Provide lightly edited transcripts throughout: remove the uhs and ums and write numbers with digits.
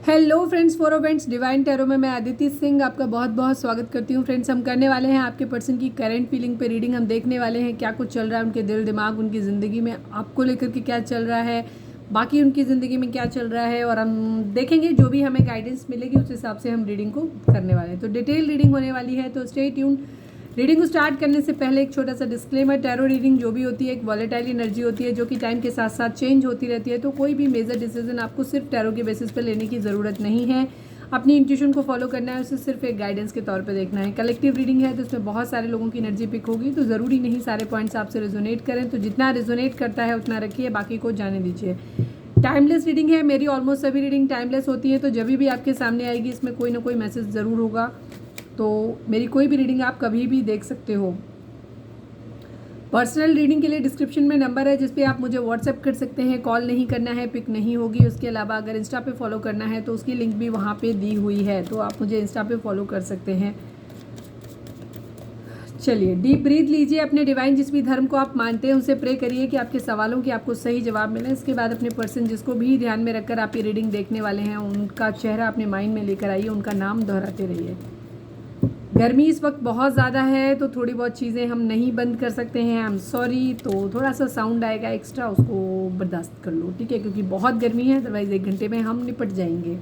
Hello friends, for friends divine tarot में मैं अदिति सिंह आपका बहुत बहुत स्वागत करती हूँ। फ्रेंड्स, हम करने वाले हैं आपके पर्सन की करंट फीलिंग पे रीडिंग। हम देखने वाले हैं क्या कुछ चल रहा है उनके दिल दिमाग, उनकी ज़िंदगी में आपको लेकर के क्या चल रहा है, बाकी उनकी ज़िंदगी में क्या चल रहा है, और हम देखेंगे जो भी हमें गाइडेंस मिलेगी उस हिसाब से हम रीडिंग को करने वाले हैं। तो डिटेल रीडिंग होने वाली है, तो स्टे ट्यून। रीडिंग को स्टार्ट करने से पहले एक छोटा सा डिस्क्लेमर, टैरो रीडिंग जो भी होती है एक वॉलेटाइल एनर्जी होती है जो कि टाइम के साथ साथ चेंज होती रहती है। तो कोई भी मेजर डिसीजन आपको सिर्फ टैरो के बेसिस पर लेने की ज़रूरत नहीं है। अपनी इंट्यूशन को फॉलो करना है, उसे सिर्फ एक गाइडेंस के तौर पे देखना है। कलेक्टिव रीडिंग है तो इसमें बहुत सारे लोगों की एनर्जी पिक होगी, तो ज़रूरी नहीं सारे पॉइंट्स आपसे रेजोनेट करें। तो जितना रेजोनेट करता है उतना रखिए, बाकी को जाने दीजिए। टाइमलेस रीडिंग है, मेरी ऑलमोस्ट सभी रीडिंग टाइमलेस होती है, तो जब भी आपके सामने आएगी इसमें कोई ना कोई मैसेज ज़रूर होगा। तो मेरी कोई भी रीडिंग आप कभी भी देख सकते हो। पर्सनल रीडिंग के लिए डिस्क्रिप्शन में नंबर है जिस पे आप मुझे व्हाट्सएप कर सकते हैं। कॉल नहीं करना है, पिक नहीं होगी। उसके अलावा अगर इंस्टा पे फॉलो करना है तो उसकी लिंक भी वहाँ पे दी हुई है, तो आप मुझे इंस्टा पे फॉलो कर सकते हैं। चलिए, डीप ब्रीथ लीजिए। अपने डिवाइन जिस भी धर्म को आप मानते हैं उनसे प्रे करिए कि आपके सवालों की आपको सही जवाब मिले। इसके बाद अपने पर्सन जिसको भी ध्यान में रखकर आप ये रीडिंग देखने वाले हैं उनका चेहरा अपने माइंड में लेकर आइए, उनका नाम दोहराते रहिए। गर्मी इस वक्त बहुत ज़्यादा है तो थोड़ी बहुत चीज़ें हम नहीं बंद कर सकते हैं। आई एम सॉरी, तो थोड़ा सा साउंड आएगा एक्स्ट्रा, उसको बर्दाश्त कर लो, ठीक है, क्योंकि बहुत गर्मी है। अदरवाइज़ 1 घंटे में हम निपट जाएंगे।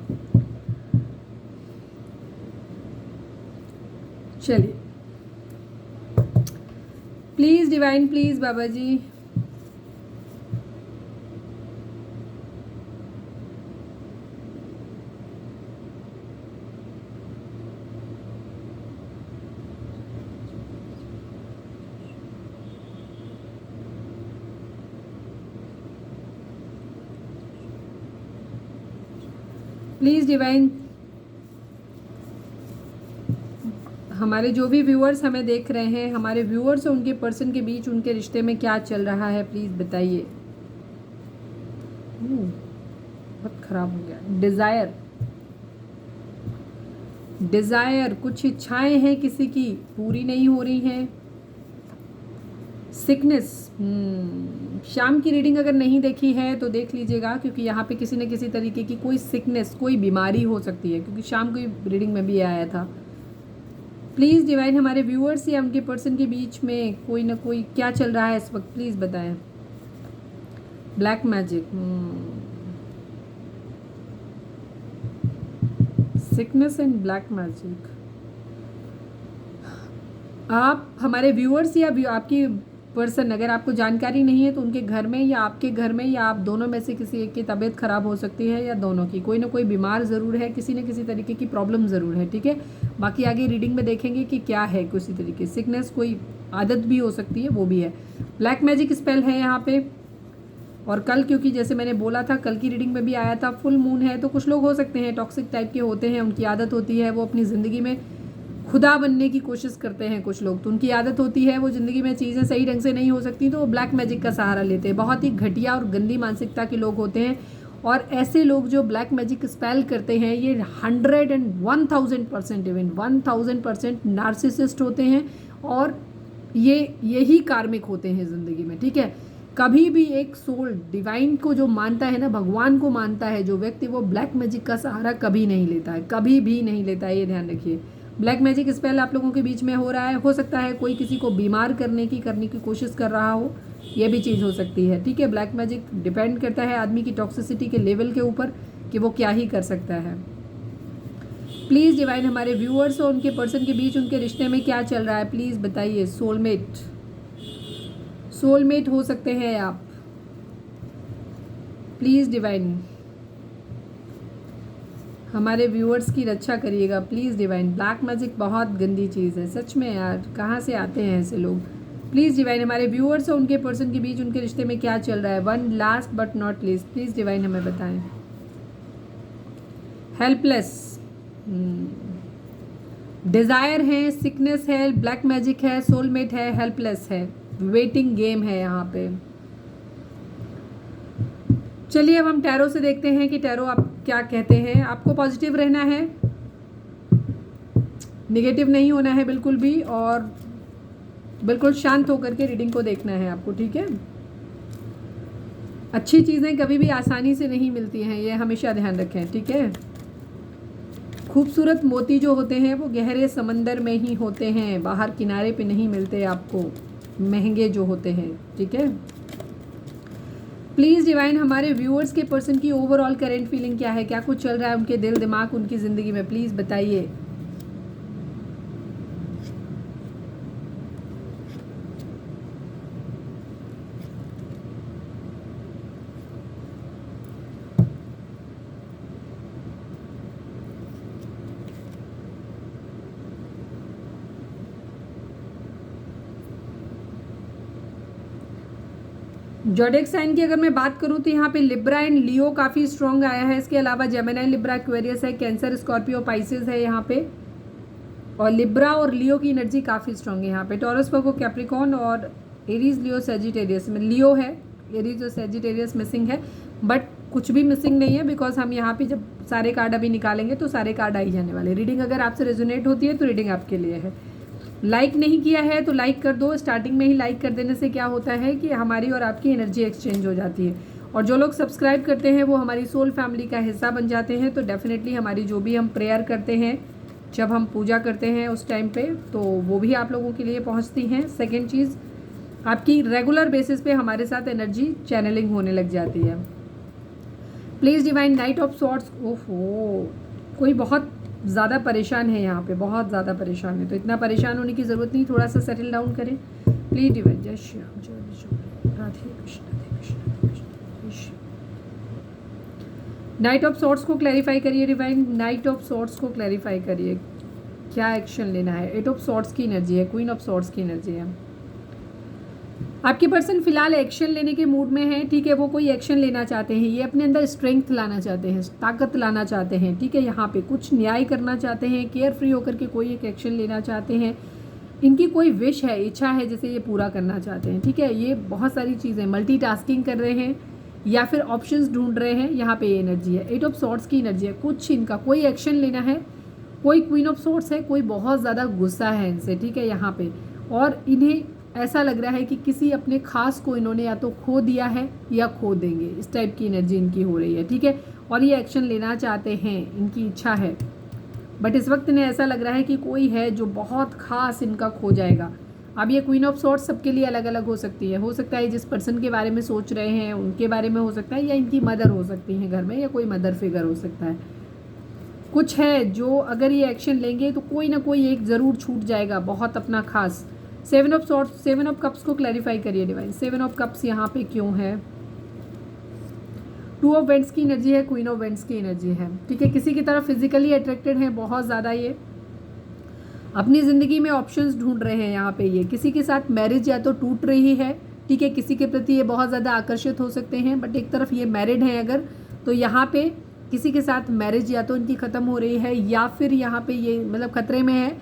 चलिए, please divine, please Baba ji. Please divine, हमारे जो भी व्यूअर्स हमें देख रहे हैं, हमारे व्यूअर्स और उनके पर्सन के बीच उनके रिश्ते में क्या चल रहा है, प्लीज़ बताइए। बहुत ख़राब हो गया। डिज़ायर, डिज़ायर, कुछ इच्छाएं हैं किसी की, पूरी नहीं हो रही हैं। सिकनेस, शाम की रीडिंग अगर नहीं देखी है तो देख लीजिएगा, क्योंकि यहाँ पे किसी न किसी तरीके की कोई सिकनेस, कोई बीमारी हो सकती है, क्योंकि शाम की रीडिंग में भी आया था। प्लीज़ डिवाइन, हमारे व्यूअर्स या उनके पर्सन के बीच में कोई ना कोई क्या चल रहा है इस वक्त, प्लीज़ बताएं। Black magic, sickness and black magic. आप हमारे व्यूअर्स या आपकी पर्सन, अगर आपको जानकारी नहीं है तो उनके घर में या आपके घर में या आप दोनों में से किसी एक की तबीयत खराब हो सकती है, या दोनों की, कोई ना कोई बीमार ज़रूर है, किसी न किसी तरीके की प्रॉब्लम ज़रूर है, ठीक है। बाकी आगे रीडिंग में देखेंगे कि क्या है। किसी तरीके सिकनेस, कोई आदत भी हो सकती है, वो भी है। ब्लैक मैजिक स्पेल है यहाँ पे। और कल, क्योंकि जैसे मैंने बोला था कल की रीडिंग में भी आया था, फुल मून है, तो कुछ लोग हो सकते हैं टॉक्सिक टाइप के होते हैं, उनकी आदत होती है वो अपनी ज़िंदगी में खुदा बनने की कोशिश करते हैं। कुछ लोग तो उनकी आदत होती है वो ज़िंदगी में चीज़ें सही ढंग से नहीं हो सकती तो वो ब्लैक मैजिक का सहारा लेते हैं। बहुत ही घटिया और गंदी मानसिकता के लोग होते हैं, और ऐसे लोग जो ब्लैक मैजिक स्पेल करते हैं ये 100% इवन 1000% नार्सिसिस्ट होते हैं, और ये यही कार्मिक होते हैं ज़िंदगी में, ठीक है। कभी भी एक सोल डिवाइन को जो मानता है ना, भगवान को मानता है जो व्यक्ति, वो ब्लैक मैजिक का सहारा कभी नहीं लेता है, कभी भी नहीं लेता है, ये ध्यान रखिए। ब्लैक मैजिक स्पेल आप लोगों के बीच में हो रहा है, हो सकता है कोई किसी को बीमार करने की कोशिश कर रहा हो, ये भी चीज़ हो सकती है, ठीक है। ब्लैक मैजिक डिपेंड करता है आदमी की टॉक्सिसिटी के लेवल के ऊपर कि वो क्या ही कर सकता है। प्लीज़ डिवाइन, हमारे व्यूअर्स और उनके पर्सन के बीच उनके रिश्ते में क्या चल रहा है, प्लीज़ बताइए। सोलमेट, सोलमेट हो सकते हैं आप, प्लीज़ डिवाइन हमारे व्यूअर्स की रक्षा करिएगा, प्लीज़ डिवाइन। ब्लैक मैजिक बहुत गंदी चीज़ है सच में यार, कहाँ से आते हैं ऐसे लोग। प्लीज़ डिवाइन, हमारे व्यूअर्स और उनके पर्सन के बीच उनके रिश्ते में क्या चल रहा है। One last but not least, please divine हमें बताएं। हेल्पलेस, डिज़ायर है, सिकनेस है, ब्लैक मैजिक है, सोलमेट है, हेल्पलेस है, वेटिंग गेम है यहाँ पे। चलिए अब हम टैरो से देखते हैं कि टैरो आप क्या कहते हैं। आपको पॉजिटिव रहना है, नेगेटिव नहीं होना है बिल्कुल भी, और बिल्कुल शांत होकर के रीडिंग को देखना है आपको, ठीक है। अच्छी चीज़ें कभी भी आसानी से नहीं मिलती हैं, ये हमेशा ध्यान रखें, ठीक है। खूबसूरत मोती जो होते हैं वो गहरे समंदर में ही होते हैं, बाहर किनारे पे नहीं मिलते आपको, महंगे जो होते हैं। ठीक है, प्लीज़ डिवाइन हमारे व्यूअर्स के पर्सन की ओवरऑल करंट फीलिंग क्या है, क्या कुछ चल रहा है उनके दिल दिमाग उनकी ज़िंदगी में, प्लीज़ बताइए। ज़ोडिएक साइन की अगर मैं बात करूं तो यहाँ पे लिब्रा एंड लियो काफ़ी स्ट्रॉन्ग आया है। इसके अलावा जेमिनी, लिब्रा, एक्वेरियस है, कैंसर, स्कॉर्पियो, पाइसेस है यहाँ पे, और लिब्रा और लियो की एनर्जी काफ़ी स्ट्रॉन्ग है यहाँ पे। टॉरस, वर्गो, कैप्रिकॉर्न और एरीज, लियो, सेजिटेरियस में लियो है, एरीज और सेजिटेरियस मिसिंग है, बट कुछ भी मिसिंग नहीं है बिकॉज हम यहाँ पे जब सारे कार्ड अभी निकालेंगे तो सारे कार्ड आई जाने वाले। रीडिंग अगर आपसे रेजोनेट होती है तो रीडिंग आपके लिए है। लाइक नहीं किया है तो लाइक कर दो। स्टार्टिंग में ही लाइक कर देने से क्या होता है कि हमारी और आपकी एनर्जी एक्सचेंज हो जाती है, और जो लोग सब्सक्राइब करते हैं वो हमारी सोल फैमिली का हिस्सा बन जाते हैं। तो डेफिनेटली हमारी जो भी हम प्रेयर करते हैं, जब हम पूजा करते हैं उस टाइम पे, तो वो भी आप लोगों के लिए पहुंचती हैं। सेकेंड चीज़, आपकी रेगुलर बेसिस पे हमारे साथ एनर्जी चैनलिंग होने लग जाती है। Please divine, night of swords, ओहो कोई बहुत ज़्यादा परेशान है यहाँ पे, बहुत ज़्यादा परेशान है, तो इतना परेशान होने की ज़रूरत नहीं, थोड़ा सा सेटल डाउन करें प्लीज डिवाइन। जय श्री राम, जय विष्णु, राधे कृष्ण, राधे कृष्ण, राधे कृष्ण, जय श्री। नाइट ऑफ सॉर्ड्स को क्लैरिफाई करिए डिवाइन, नाइट ऑफ सॉर्ड्स को क्लैरिफाई करिए, क्या एक्शन लेना है। एट ऑफ सॉर्ड्स की एनर्जी है, क्वीन ऑफ सॉर्ड्स की एनर्जी है। आपके पर्सन फिलहाल एक्शन लेने के मूड में है। ठीक है, वो कोई एक्शन लेना चाहते हैं, ये अपने अंदर स्ट्रेंथ लाना चाहते हैं, ताकत लाना चाहते हैं। ठीक है, यहाँ पे कुछ न्याय करना चाहते हैं, केयर फ्री होकर के कोई एक एक्शन लेना चाहते हैं। इनकी कोई विश है, इच्छा है जिसे ये पूरा करना चाहते हैं। ठीक है, ये बहुत सारी चीज़ें, मल्टीटास्किंग कर रहे हैं या फिर ऑप्शंस ढूंढ रहे हैं, यहाँ पे ये एनर्जी है। एट ऑफ सॉर्ड्स की एनर्जी है, कुछ इनका कोई एक्शन लेना है, कोई क्वीन ऑफ सॉर्ड्स है, कोई बहुत ज़्यादा गुस्सा है इनसे। ठीक है, यहाँ पे, और इन्हें ऐसा लग रहा है कि किसी अपने खास को इन्होंने या तो खो दिया है या खो देंगे, इस टाइप की एनर्जी इनकी हो रही है। ठीक है, और ये एक्शन लेना चाहते हैं, इनकी इच्छा है, बट इस वक्त इन्हें ऐसा लग रहा है कि कोई है जो बहुत खास इनका खो जाएगा। अब ये क्वीन ऑफ सॉर्ड्स सबके लिए अलग अलग हो सकती है। हो सकता है जिस पर्सन के बारे में सोच रहे हैं उनके बारे में हो सकता है, या इनकी मदर हो सकती है घर में, या कोई मदर फिगर हो सकता है। कुछ है जो अगर ये एक्शन लेंगे तो कोई ना कोई एक ज़रूर छूट जाएगा, बहुत अपना खास। Seven of swords, seven of cups को क्लैरिफाई करिए डिवाइन, सेवन ऑफ कप्स यहाँ पे क्यों है। टू ऑफ वेंट्स की एनर्जी है, क्वीन ऑफ वेंट्स की एनर्जी है। ठीक है, किसी की तरफ फिजिकली अट्रैक्टेड है बहुत ज़्यादा, ये अपनी ज़िंदगी में ऑप्शंस ढूंढ रहे हैं। यहाँ पे ये किसी के साथ मैरिज या तो टूट रही है। ठीक है, किसी के प्रति ये बहुत ज़्यादा आकर्षित हो सकते हैं, बट एक तरफ ये मैरिड हैं अगर, तो यहाँ पे किसी के साथ मैरिज या तो इनकी ख़त्म हो रही है, या फिर यहाँ पे ये मतलब खतरे में है,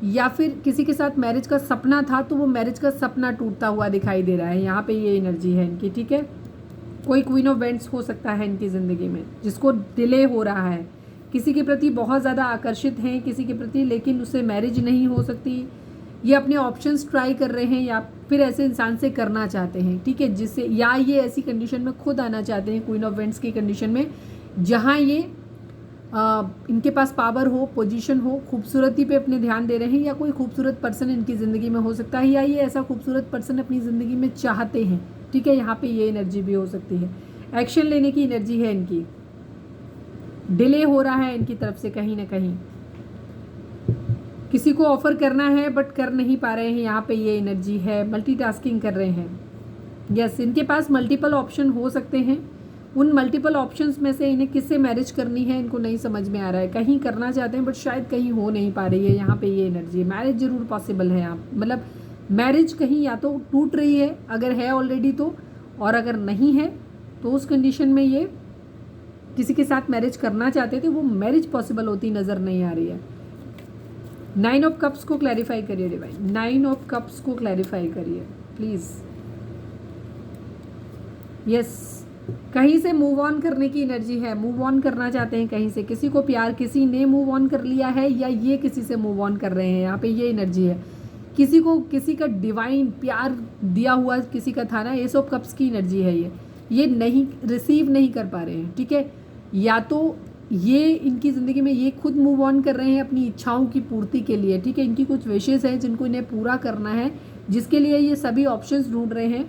या फिर किसी के साथ मैरिज का सपना था तो वो मैरिज का सपना टूटता हुआ दिखाई दे रहा है। यहाँ पे ये एनर्जी है इनकी। ठीक है, कोई क्वीन ऑफ वेंट्स हो सकता है इनकी ज़िंदगी में जिसको डिले हो रहा है, किसी के प्रति बहुत ज़्यादा आकर्षित हैं किसी के प्रति, लेकिन उससे मैरिज नहीं हो सकती। ये अपने ऑप्शंस ट्राई कर रहे हैं या फिर ऐसे इंसान से करना चाहते हैं। ठीक है, जिससे, या ये ऐसी कंडीशन में खुद आना चाहते हैं, क्वीन ऑफ वेंट्स की कंडीशन में, जहाँ ये इनके पास पावर हो, पोजीशन हो, खूबसूरती पे अपने ध्यान दे रहे हैं, या कोई खूबसूरत पर्सन इनकी ज़िंदगी में हो सकता है, या ये ऐसा खूबसूरत पर्सन अपनी ज़िंदगी में चाहते हैं। ठीक है, यहाँ पे ये एनर्जी भी हो सकती है। एक्शन लेने की एनर्जी है इनकी, डिले हो रहा है इनकी तरफ से कहीं ना कहीं, किसी को ऑफर करना है बट कर नहीं पा रहे हैं। यहाँ पे ये एनर्जी है, मल्टीटास्किंग कर रहे हैं। यस, इनके पास मल्टीपल ऑप्शन हो सकते हैं, उन मल्टीपल ऑप्शंस में से इन्हें किससे मैरिज करनी है इनको नहीं समझ में आ रहा है। कहीं करना चाहते हैं बट शायद कहीं हो नहीं पा रही है। यहाँ पे ये एनर्जी, मैरिज जरूर पॉसिबल है यहाँ, मतलब मैरिज कहीं या तो टूट रही है अगर है ऑलरेडी तो, और अगर नहीं है तो उस कंडीशन में ये किसी के साथ मैरिज करना चाहते थे, वो मैरिज पॉसिबल होती नज़र नहीं आ रही है। नाइन ऑफ कप्स को क्लैरिफाई करिए डिवाइन, नाइन ऑफ कप्स को क्लैरिफाई करिए प्लीज़। यस, कहीं से मूव ऑन करने की एनर्जी है, मूव ऑन करना चाहते हैं कहीं से, किसी को प्यार, किसी ने मूव ऑन कर लिया है या ये किसी से मूव ऑन कर रहे हैं। यहाँ पे ये एनर्जी है, किसी को किसी का डिवाइन प्यार दिया हुआ किसी का था ना, एस ऑफ कप्स की एनर्जी है ये नहीं रिसीव नहीं कर पा रहे हैं। ठीक है, या तो ये इनकी ज़िंदगी में ये खुद मूव ऑन कर रहे हैं अपनी इच्छाओं की पूर्ति के लिए, ठीक है। इनकी कुछ विशेष हैं जिनको इन्हें पूरा करना है, जिसके लिए ये सभी ऑप्शंस ढूंढ रहे हैं।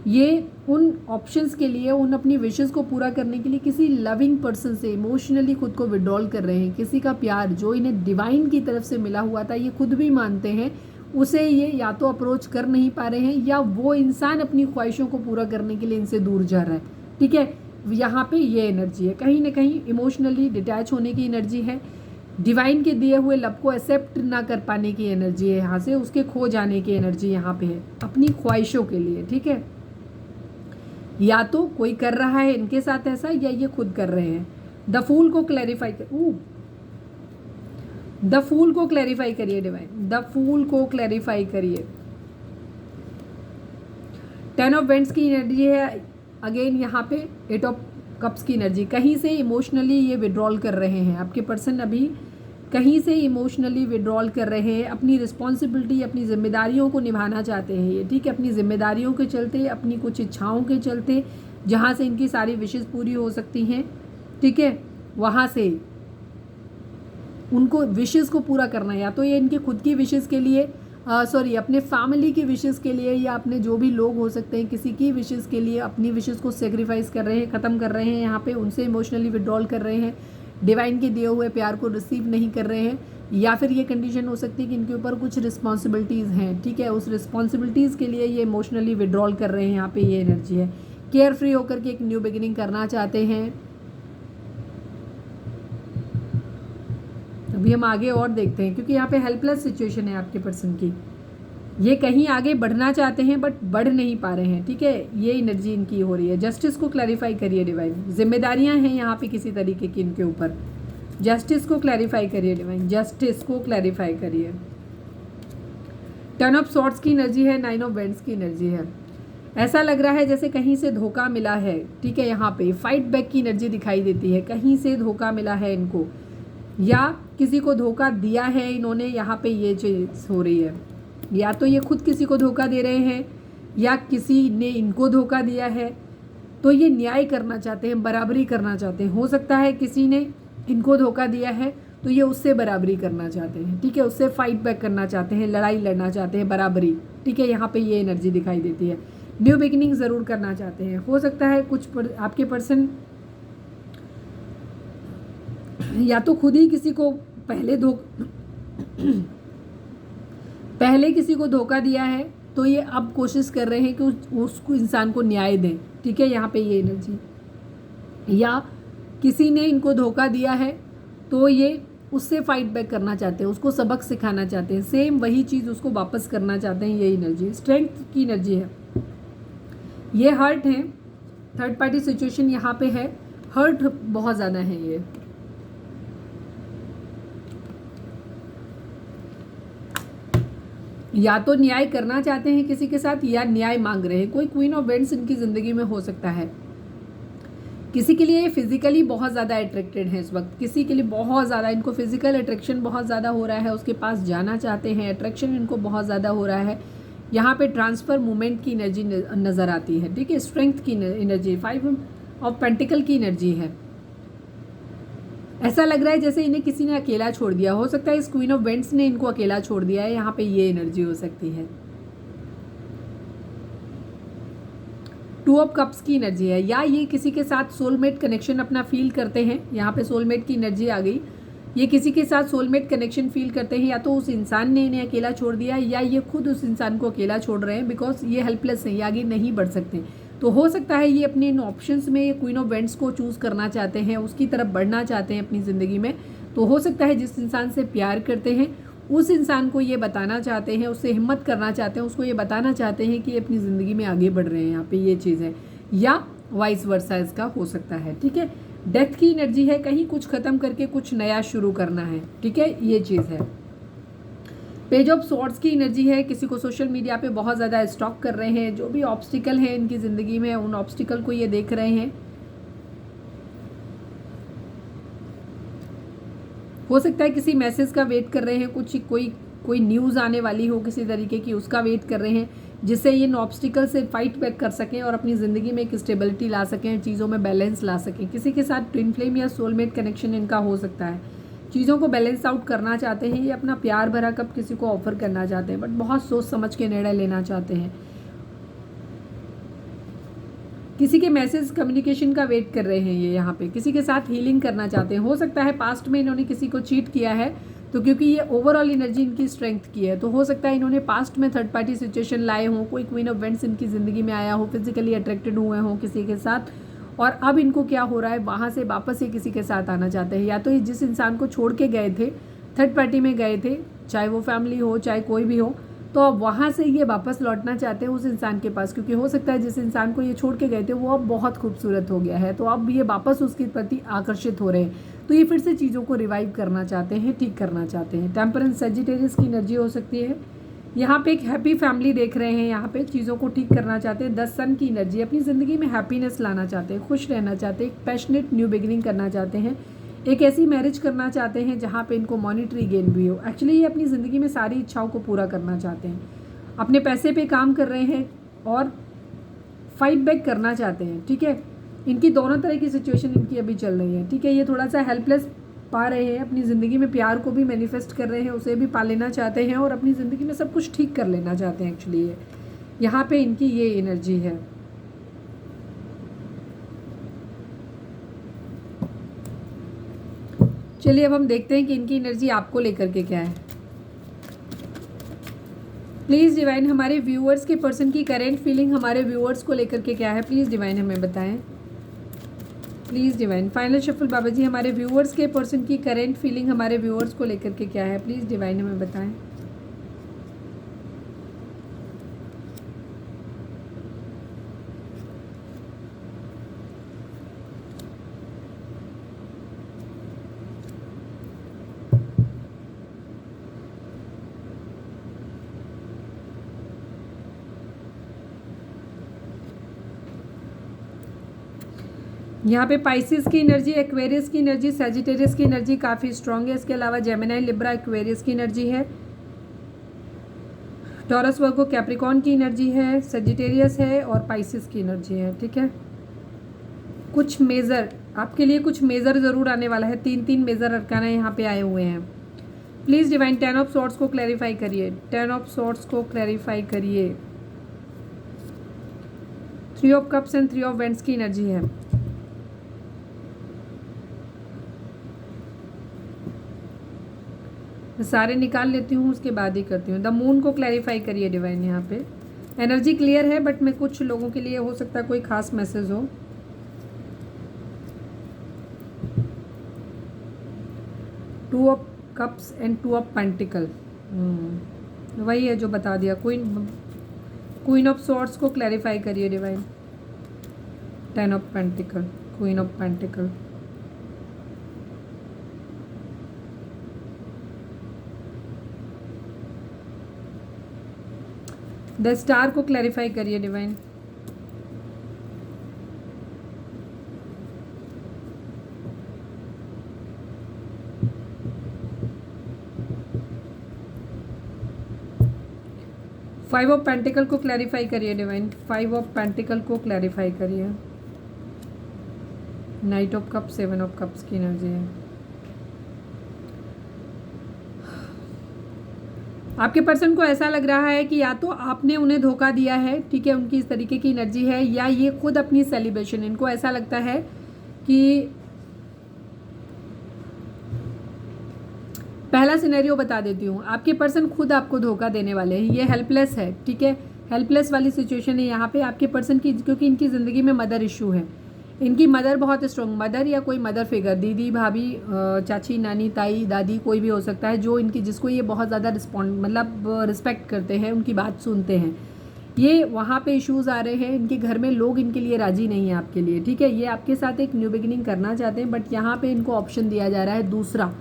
ये उन ऑप्शंस के लिए, उन अपनी विशेष को पूरा करने के लिए किसी लविंग पर्सन से इमोशनली खुद को विड्रॉल कर रहे हैं। किसी का प्यार जो इन्हें डिवाइन की तरफ से मिला हुआ था, ये खुद भी मानते हैं, उसे ये या तो अप्रोच कर नहीं पा रहे हैं, या वो इंसान अपनी ख्वाहिशों को पूरा करने के लिए इनसे दूर जा रहा है, ठीक है। यहाँ पे ये एनर्जी है, कहीं ना कहीं इमोशनली डिटैच होने की एनर्जी है, डिवाइन के दिए हुए लव को एक्सेप्ट ना कर पाने की एनर्जी है, यहाँ से उसके खो जाने की एनर्जी यहाँ पे है अपनी ख्वाहिशों के लिए, ठीक है। या तो कोई कर रहा है इनके साथ ऐसा, या ये खुद कर रहे हैं। द फूल को क्लैरिफाई द फूल को क्लैरिफाई करिए डिवाइन, द फूल को क्लैरिफाई करिए। 10 ऑफ वेंट्स की एनर्जी है अगेन यहाँ पे। 8 ऑफ कप्स की एनर्जी, कहीं से इमोशनली ये विड्रॉल कर रहे हैं। आपके पर्सन अभी कहीं से इमोशनली विड्रॉल कर रहे हैं, अपनी रिस्पॉन्सिबिलिटी, अपनी जिम्मेदारियों को निभाना चाहते हैं ये, ठीक है। अपनी जिम्मेदारियों के चलते, अपनी कुछ इच्छाओं के चलते, जहाँ से इनकी सारी विशेष पूरी हो सकती हैं, ठीक है, वहाँ से उनको विशेष को पूरा करना है। या तो ये इनके खुद की विशेष के लिए, अपने फैमिली की विशेष के लिए, या अपने जो भी लोग हो सकते हैं किसी की विशेष के लिए अपनी विशेष को सेक्रीफाइस कर रहे हैं, ख़त्म कर रहे हैं, यहाँ पे उनसे इमोशनली विड्रॉल कर रहे हैं, डिवाइन के दिए हुए प्यार को रिसीव नहीं कर रहे हैं। या फिर ये कंडीशन हो सकती है कि इनके ऊपर कुछ रिस्पॉन्सिबिलिटीज़ हैं, ठीक है, उस रिस्पॉन्सिबिलिटीज़ के लिए ये इमोशनली विड्रॉल कर रहे हैं। यहाँ पे ये एनर्जी है, केयर फ्री होकर के एक न्यू बिगिनिंग करना चाहते हैं। अभी हम आगे और देखते हैं, क्योंकि यहाँ पे हेल्पलेस सिचुएशन है आपके पर्सन की। ये कहीं आगे बढ़ना चाहते हैं बट बढ़ नहीं पा रहे हैं, ठीक है, ये एनर्जी इनकी हो रही है। जस्टिस को क्लैरिफाई करिए डिवाइन, जिम्मेदारियां हैं यहाँ पे किसी तरीके की इनके ऊपर। जस्टिस को क्लैरिफाई करिए डिवाइन, जस्टिस को क्लैरिफाई करिए। 10 ऑफ सॉर्ड्स की एनर्जी है, 9 ऑफ वेंड्स की एनर्जी है। ऐसा लग रहा है जैसे कहीं से धोखा मिला है, ठीक है। यहाँ पे फाइट बैक की एनर्जी दिखाई देती है, कहीं से धोखा मिला है इनको, या किसी को धोखा दिया है इन्होंने। यहाँ पे ये चीज़ हो रही है, या तो ये खुद किसी को धोखा दे रहे हैं, या किसी ने इनको धोखा दिया है। तो ये न्याय करना चाहते हैं, बराबरी करना चाहते हैं। हो सकता है किसी ने इनको धोखा दिया है तो ये उससे बराबरी करना चाहते हैं, ठीक है, उससे फाइट बैक करना चाहते हैं, लड़ाई लड़ना चाहते हैं, बराबरी, ठीक है। यहाँ पे ये एनर्जी दिखाई देती है। न्यू बिगिनिंग ज़रूर करना चाहते हैं। हो सकता है आपके पर्सन या तो खुद ही किसी को पहले किसी को धोखा दिया है, तो ये अब कोशिश कर रहे हैं कि उसको इंसान को न्याय दें, ठीक है। यहाँ पे ये एनर्जी, या किसी ने इनको धोखा दिया है तो ये उससे फाइट बैक करना चाहते हैं, उसको सबक सिखाना चाहते हैं, सेम वही चीज़ उसको वापस करना चाहते हैं। ये एनर्जी स्ट्रेंथ की एनर्जी है। ये हर्ट है, थर्ड पार्टी सिचुएशन यहाँ पे है, हर्ट बहुत ज़्यादा है ये। या तो न्याय करना चाहते हैं किसी के साथ, या न्याय मांग रहे हैं। कोई क्वीन ऑफ वेंड्स इनकी ज़िंदगी में हो सकता है। किसी के लिए फिजिकली बहुत ज़्यादा अट्रैक्टेड है इस वक्त, किसी के लिए बहुत ज़्यादा इनको फिजिकल अट्रैक्शन बहुत ज़्यादा हो रहा है, उसके पास जाना चाहते हैं, अट्रैक्शन इनको बहुत ज़्यादा हो रहा है। यहाँ पे ट्रांसफ़र मूवमेंट की एनर्जी नज़र आती है, ठीक है, स्ट्रेंथ की एनर्जी, 5 ऑफ पेंटिकल की एनर्जी है। ऐसा लग रहा है जैसे इन्हें किसी ने अकेला छोड़ दिया। हो सकता है इस क्वीन ऑफ वेंड्स ने इनको अकेला छोड़ दिया है, यहाँ पे ये एनर्जी हो सकती है। 2 ऑफ कप्स की एनर्जी है, या ये किसी के साथ सोलमेट कनेक्शन अपना फील करते हैं। यहाँ पे सोलमेट की एनर्जी आ गई। ये किसी के साथ सोलमेट कनेक्शन फील करते हैं, या तो उस इंसान ने इन्हें अकेला छोड़ दिया, या ये खुद उस इंसान को अकेला छोड़ रहे हैं, बिकॉज ये हेल्पलेस हैं, ये आगे नहीं बढ़ सकते। तो हो सकता है ये अपने इन ऑप्शंस में ये क्वीन ऑफ वेंड्स को चूज़ करना चाहते हैं, उसकी तरफ बढ़ना चाहते हैं अपनी ज़िंदगी में। तो हो सकता है जिस इंसान से प्यार करते हैं उस इंसान को ये बताना चाहते हैं, उससे हिम्मत करना चाहते हैं, उसको ये बताना चाहते हैं कि ये अपनी ज़िंदगी में आगे बढ़ रहे हैं। यहाँ पे ये चीज़ है, या वाइस वर्सा इसका हो सकता है, ठीक है। डेथ की एनर्जी है, कहीं कुछ ख़त्म करके कुछ नया शुरू करना है, ठीक है, ये चीज़ है। पेज ऑफ सॉर्ड्स की एनर्जी है, किसी को सोशल मीडिया पे बहुत ज़्यादा स्टॉक कर रहे हैं, जो भी ऑब्स्टिकल है इनकी ज़िंदगी में उन ऑब्स्टिकल को ये देख रहे हैं। हो सकता है किसी मैसेज का वेट कर रहे हैं, कोई कोई न्यूज़ आने वाली हो किसी तरीके की, उसका वेट कर रहे हैं, जिससे ये इन ऑब्स्टिकल से फाइट बैक कर सकें और अपनी ज़िंदगी में एक स्टेबिलिटी ला सकें, चीज़ों में बैलेंस ला सकें। किसी के साथ ट्विन फ्लेम या सोलमेट कनेक्शन इनका हो सकता है। चीज़ों को बैलेंस आउट करना चाहते हैं, ये अपना प्यार भरा कब किसी को ऑफर करना चाहते हैं, बट बहुत सोच समझ के निर्णय लेना चाहते हैं। किसी के मैसेज कम्युनिकेशन का वेट कर रहे हैं ये यहाँ पे, किसी के साथ हीलिंग करना चाहते हैं। हो सकता है पास्ट में इन्होंने किसी को चीट किया है, तो क्योंकि ये ओवरऑल एनर्जी इनकी स्ट्रेंथ की है, तो हो सकता है इन्होंने पास्ट में थर्ड पार्टी सिचुएशन लाए हों, कोई क्वीन ऑफ वेंट्स इनकी ज़िंदगी में आया हो, फिजिकली अट्रैक्टेड हुए हों किसी के साथ, और अब इनको क्या हो रहा है, वहाँ से वापस ये किसी के साथ आना चाहते हैं। या तो ये जिस इंसान को छोड़ के गए थे, थर्ड पार्टी में गए थे, चाहे वो फैमिली हो चाहे कोई भी हो, तो अब वहाँ से ये वापस लौटना चाहते हैं उस इंसान के पास, क्योंकि हो सकता है जिस इंसान को ये छोड़ के गए थे वो अब बहुत खूबसूरत हो गया है, तो अब ये वापस उसके प्रति आकर्षित हो रहे हैं, तो ये फिर से चीज़ों को रिवाइव करना चाहते हैं, ठीक करना चाहते हैं। टेम्परेंस सजिटेरियस की एनर्जी हो सकती है। यहाँ पे एक हैप्पी फैमिली देख रहे हैं, यहाँ पे चीज़ों को ठीक करना चाहते हैं। 10 सन की एनर्जी, अपनी ज़िंदगी में हैप्पीनेस लाना चाहते हैं, खुश रहना चाहते हैं, एक पैशनेट न्यू बिगिनिंग करना चाहते हैं, एक ऐसी मैरिज करना चाहते हैं जहाँ पे इनको मॉनिटरी गेन भी हो। एक्चुअली ये अपनी ज़िंदगी में सारी इच्छाओं को पूरा करना चाहते हैं, अपने पैसे पे काम कर रहे हैं और फाइट बैक करना चाहते हैं। ठीक है, इनकी दोनों तरह की सिचुएशन इनकी अभी चल रही है। ठीक है, ये थोड़ा सा हेल्पलेस पा रहे हैं, अपनी ज़िंदगी में प्यार को भी मैनिफेस्ट कर रहे हैं, उसे भी पा लेना चाहते हैं और अपनी ज़िंदगी में सब कुछ ठीक कर लेना चाहते हैं। एक्चुअली ये यहाँ पे इनकी ये एनर्जी है। चलिए अब हम देखते हैं कि इनकी एनर्जी आपको लेकर के क्या है। प्लीज़ डिवाइन हमारे व्यूअर्स के पर्सन की करेंट फीलिंग हमारे व्यूअर्स को लेकर के क्या है, प्लीज़ डिवाइन हमें बताएं। प्लीज़ डिवाइन फाइनल शफल बाबा जी, हमारे व्यूअर्स के पर्सन की करेंट फीलिंग हमारे व्यूअर्स को लेकर के क्या है, प्लीज़ डिवाइन हमें बताएं। यहाँ पे पाइसिस की एनर्जी, एक्वेरियस की एनर्जी, सजिटेरियस की एनर्जी काफ़ी स्ट्रॉन्ग है। इसके अलावा जेमिनी, लिब्रा, एक्वेरियस की एनर्जी है, टॉरस, वर्गो, कैप्रिकॉर्न की एनर्जी है, सजिटेरियस है और पाइसिस की एनर्जी है। ठीक है, कुछ मेज़र आपके लिए, कुछ मेज़र ज़रूर आने वाला है। 3 मेज़र अरकाना यहाँ पे आए हुए हैं। प्लीज़ डिवाइन 10 ऑफ सॉर्ड्स को क्लैरिफाई करिए, 10 ऑफ सॉर्ड्स को क्लैरिफाई करिए। 3 of cups and 3 of vents की एनर्जी है। मैं सारे निकाल लेती हूँ, उसके बाद ही करती हूँ। द मून को क्लैरिफाई करिए डिवाइन। यहाँ पे एनर्जी क्लियर है, बट मैं कुछ लोगों के लिए हो सकता है कोई खास मैसेज हो। Two of cups and 2 of pentacle, वही है जो बता दिया। क्वीन ऑफ सॉर्ड्स को क्लैरिफाई करिए divine. 10 of pentacle, queen of pentacle, the star को क्लैरिफाई करिए डिवाइन। फाइव ऑफ पेंटिकल को क्लैरिफाई करिए डिवाइन। 5 ऑफ पेंटिकल को क्लैरिफाई करिए। Night of cup, 7 of cups की एनर्जी है। आपके पर्सन को ऐसा लग रहा है कि या तो आपने उन्हें धोखा दिया है, ठीक है, उनकी इस तरीके की एनर्जी है, या ये खुद अपनी सेलिब्रेशन, इनको ऐसा लगता है कि पहला सिनेरियो बता देती हूँ, आपके पर्सन खुद आपको धोखा देने वाले हैं। ये हेल्पलेस है, ठीक है, हेल्पलेस वाली सिचुएशन है यहाँ पे आपके पर्सन की, क्योंकि इनकी ज़िंदगी में मदर इशू है। इनकी मदर बहुत स्ट्रॉन्ग, मदर या कोई मदर फिगर, दीदी, भाभी, चाची, नानी, ताई, दादी, कोई भी हो सकता है, जो इनकी, जिसको ये बहुत ज़्यादा रिस्पेक्ट करते हैं, उनकी बात सुनते हैं। ये वहाँ पे इश्यूज़ आ रहे हैं, इनके घर में लोग इनके लिए राज़ी नहीं है आपके लिए। ठीक है, ये आपके साथ एक न्यू बिगिनिंग करना चाहते हैं, बट यहाँ पे इनको ऑप्शन दिया जा रहा है दूसरा।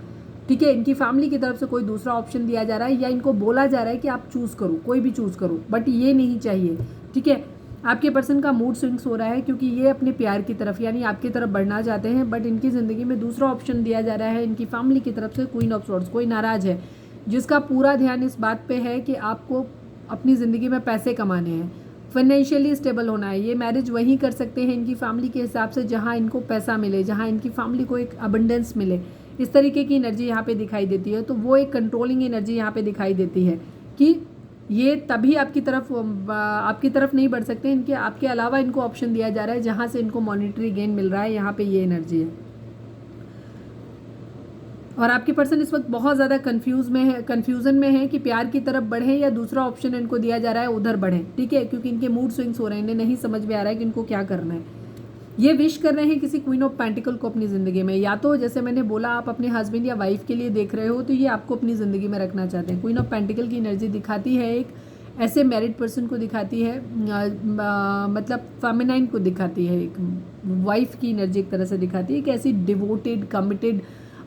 ठीक है, इनकी फैमिली की तरफ से कोई दूसरा ऑप्शन दिया जा रहा है, या इनको बोला जा रहा है कि आप चूज़ करो, कोई भी चूज़ करो, बट ये नहीं चाहिए। ठीक है, आपके पर्सन का मूड स्विंग्स हो रहा है, क्योंकि ये अपने प्यार की तरफ यानी आपकी तरफ बढ़ना चाहते हैं, बट इनकी ज़िंदगी में दूसरा ऑप्शन दिया जा रहा है इनकी फैमिली की तरफ से। क्वीन ऑफ सॉर्ड्स, कोई नाराज़ है, जिसका पूरा ध्यान इस बात पे है कि आपको अपनी ज़िंदगी में पैसे कमाने हैं, फाइनेंशियली स्टेबल होना है। ये मैरिज वहीं कर सकते हैं इनकी फैमिली के हिसाब से जहाँ इनको पैसा मिले, जहाँ इनकी फैमिली को एक अबंडेंस मिले। इस तरीके की एनर्जी यहाँ पे दिखाई देती है। तो वो एक कंट्रोलिंग एनर्जी यहाँ पे दिखाई देती है कि ये तभी आपकी तरफ नहीं बढ़ सकते, इनके आपके अलावा इनको ऑप्शन दिया जा रहा है जहाँ से इनको मॉनिटरी गेन मिल रहा है। यहाँ पे ये एनर्जी है। और आपके पर्सन इस वक्त बहुत ज़्यादा कन्फ्यूज़न में है कि प्यार की तरफ बढ़े या दूसरा ऑप्शन इनको दिया जा रहा है उधर बढ़े, ठीक है, क्योंकि इनके मूड स्विंग्स हो रहे हैं, इन्हें नहीं समझ में आ रहा है कि इनको क्या करना है। ये विश कर रहे हैं किसी क्वीन ऑफ पेंटिकल को अपनी ज़िंदगी में, या तो जैसे मैंने बोला आप अपने हस्बैंड या वाइफ के लिए देख रहे हो तो ये आपको अपनी ज़िंदगी में रखना चाहते हैं। क्वीन ऑफ पेंटिकल की एनर्जी दिखाती है एक ऐसे मैरिड पर्सन को दिखाती है, मतलब फेमिनाइन को दिखाती है, एक वाइफ की एनर्जी एक तरह से दिखाती है कि ऐसी डिवोटेड कमिटेड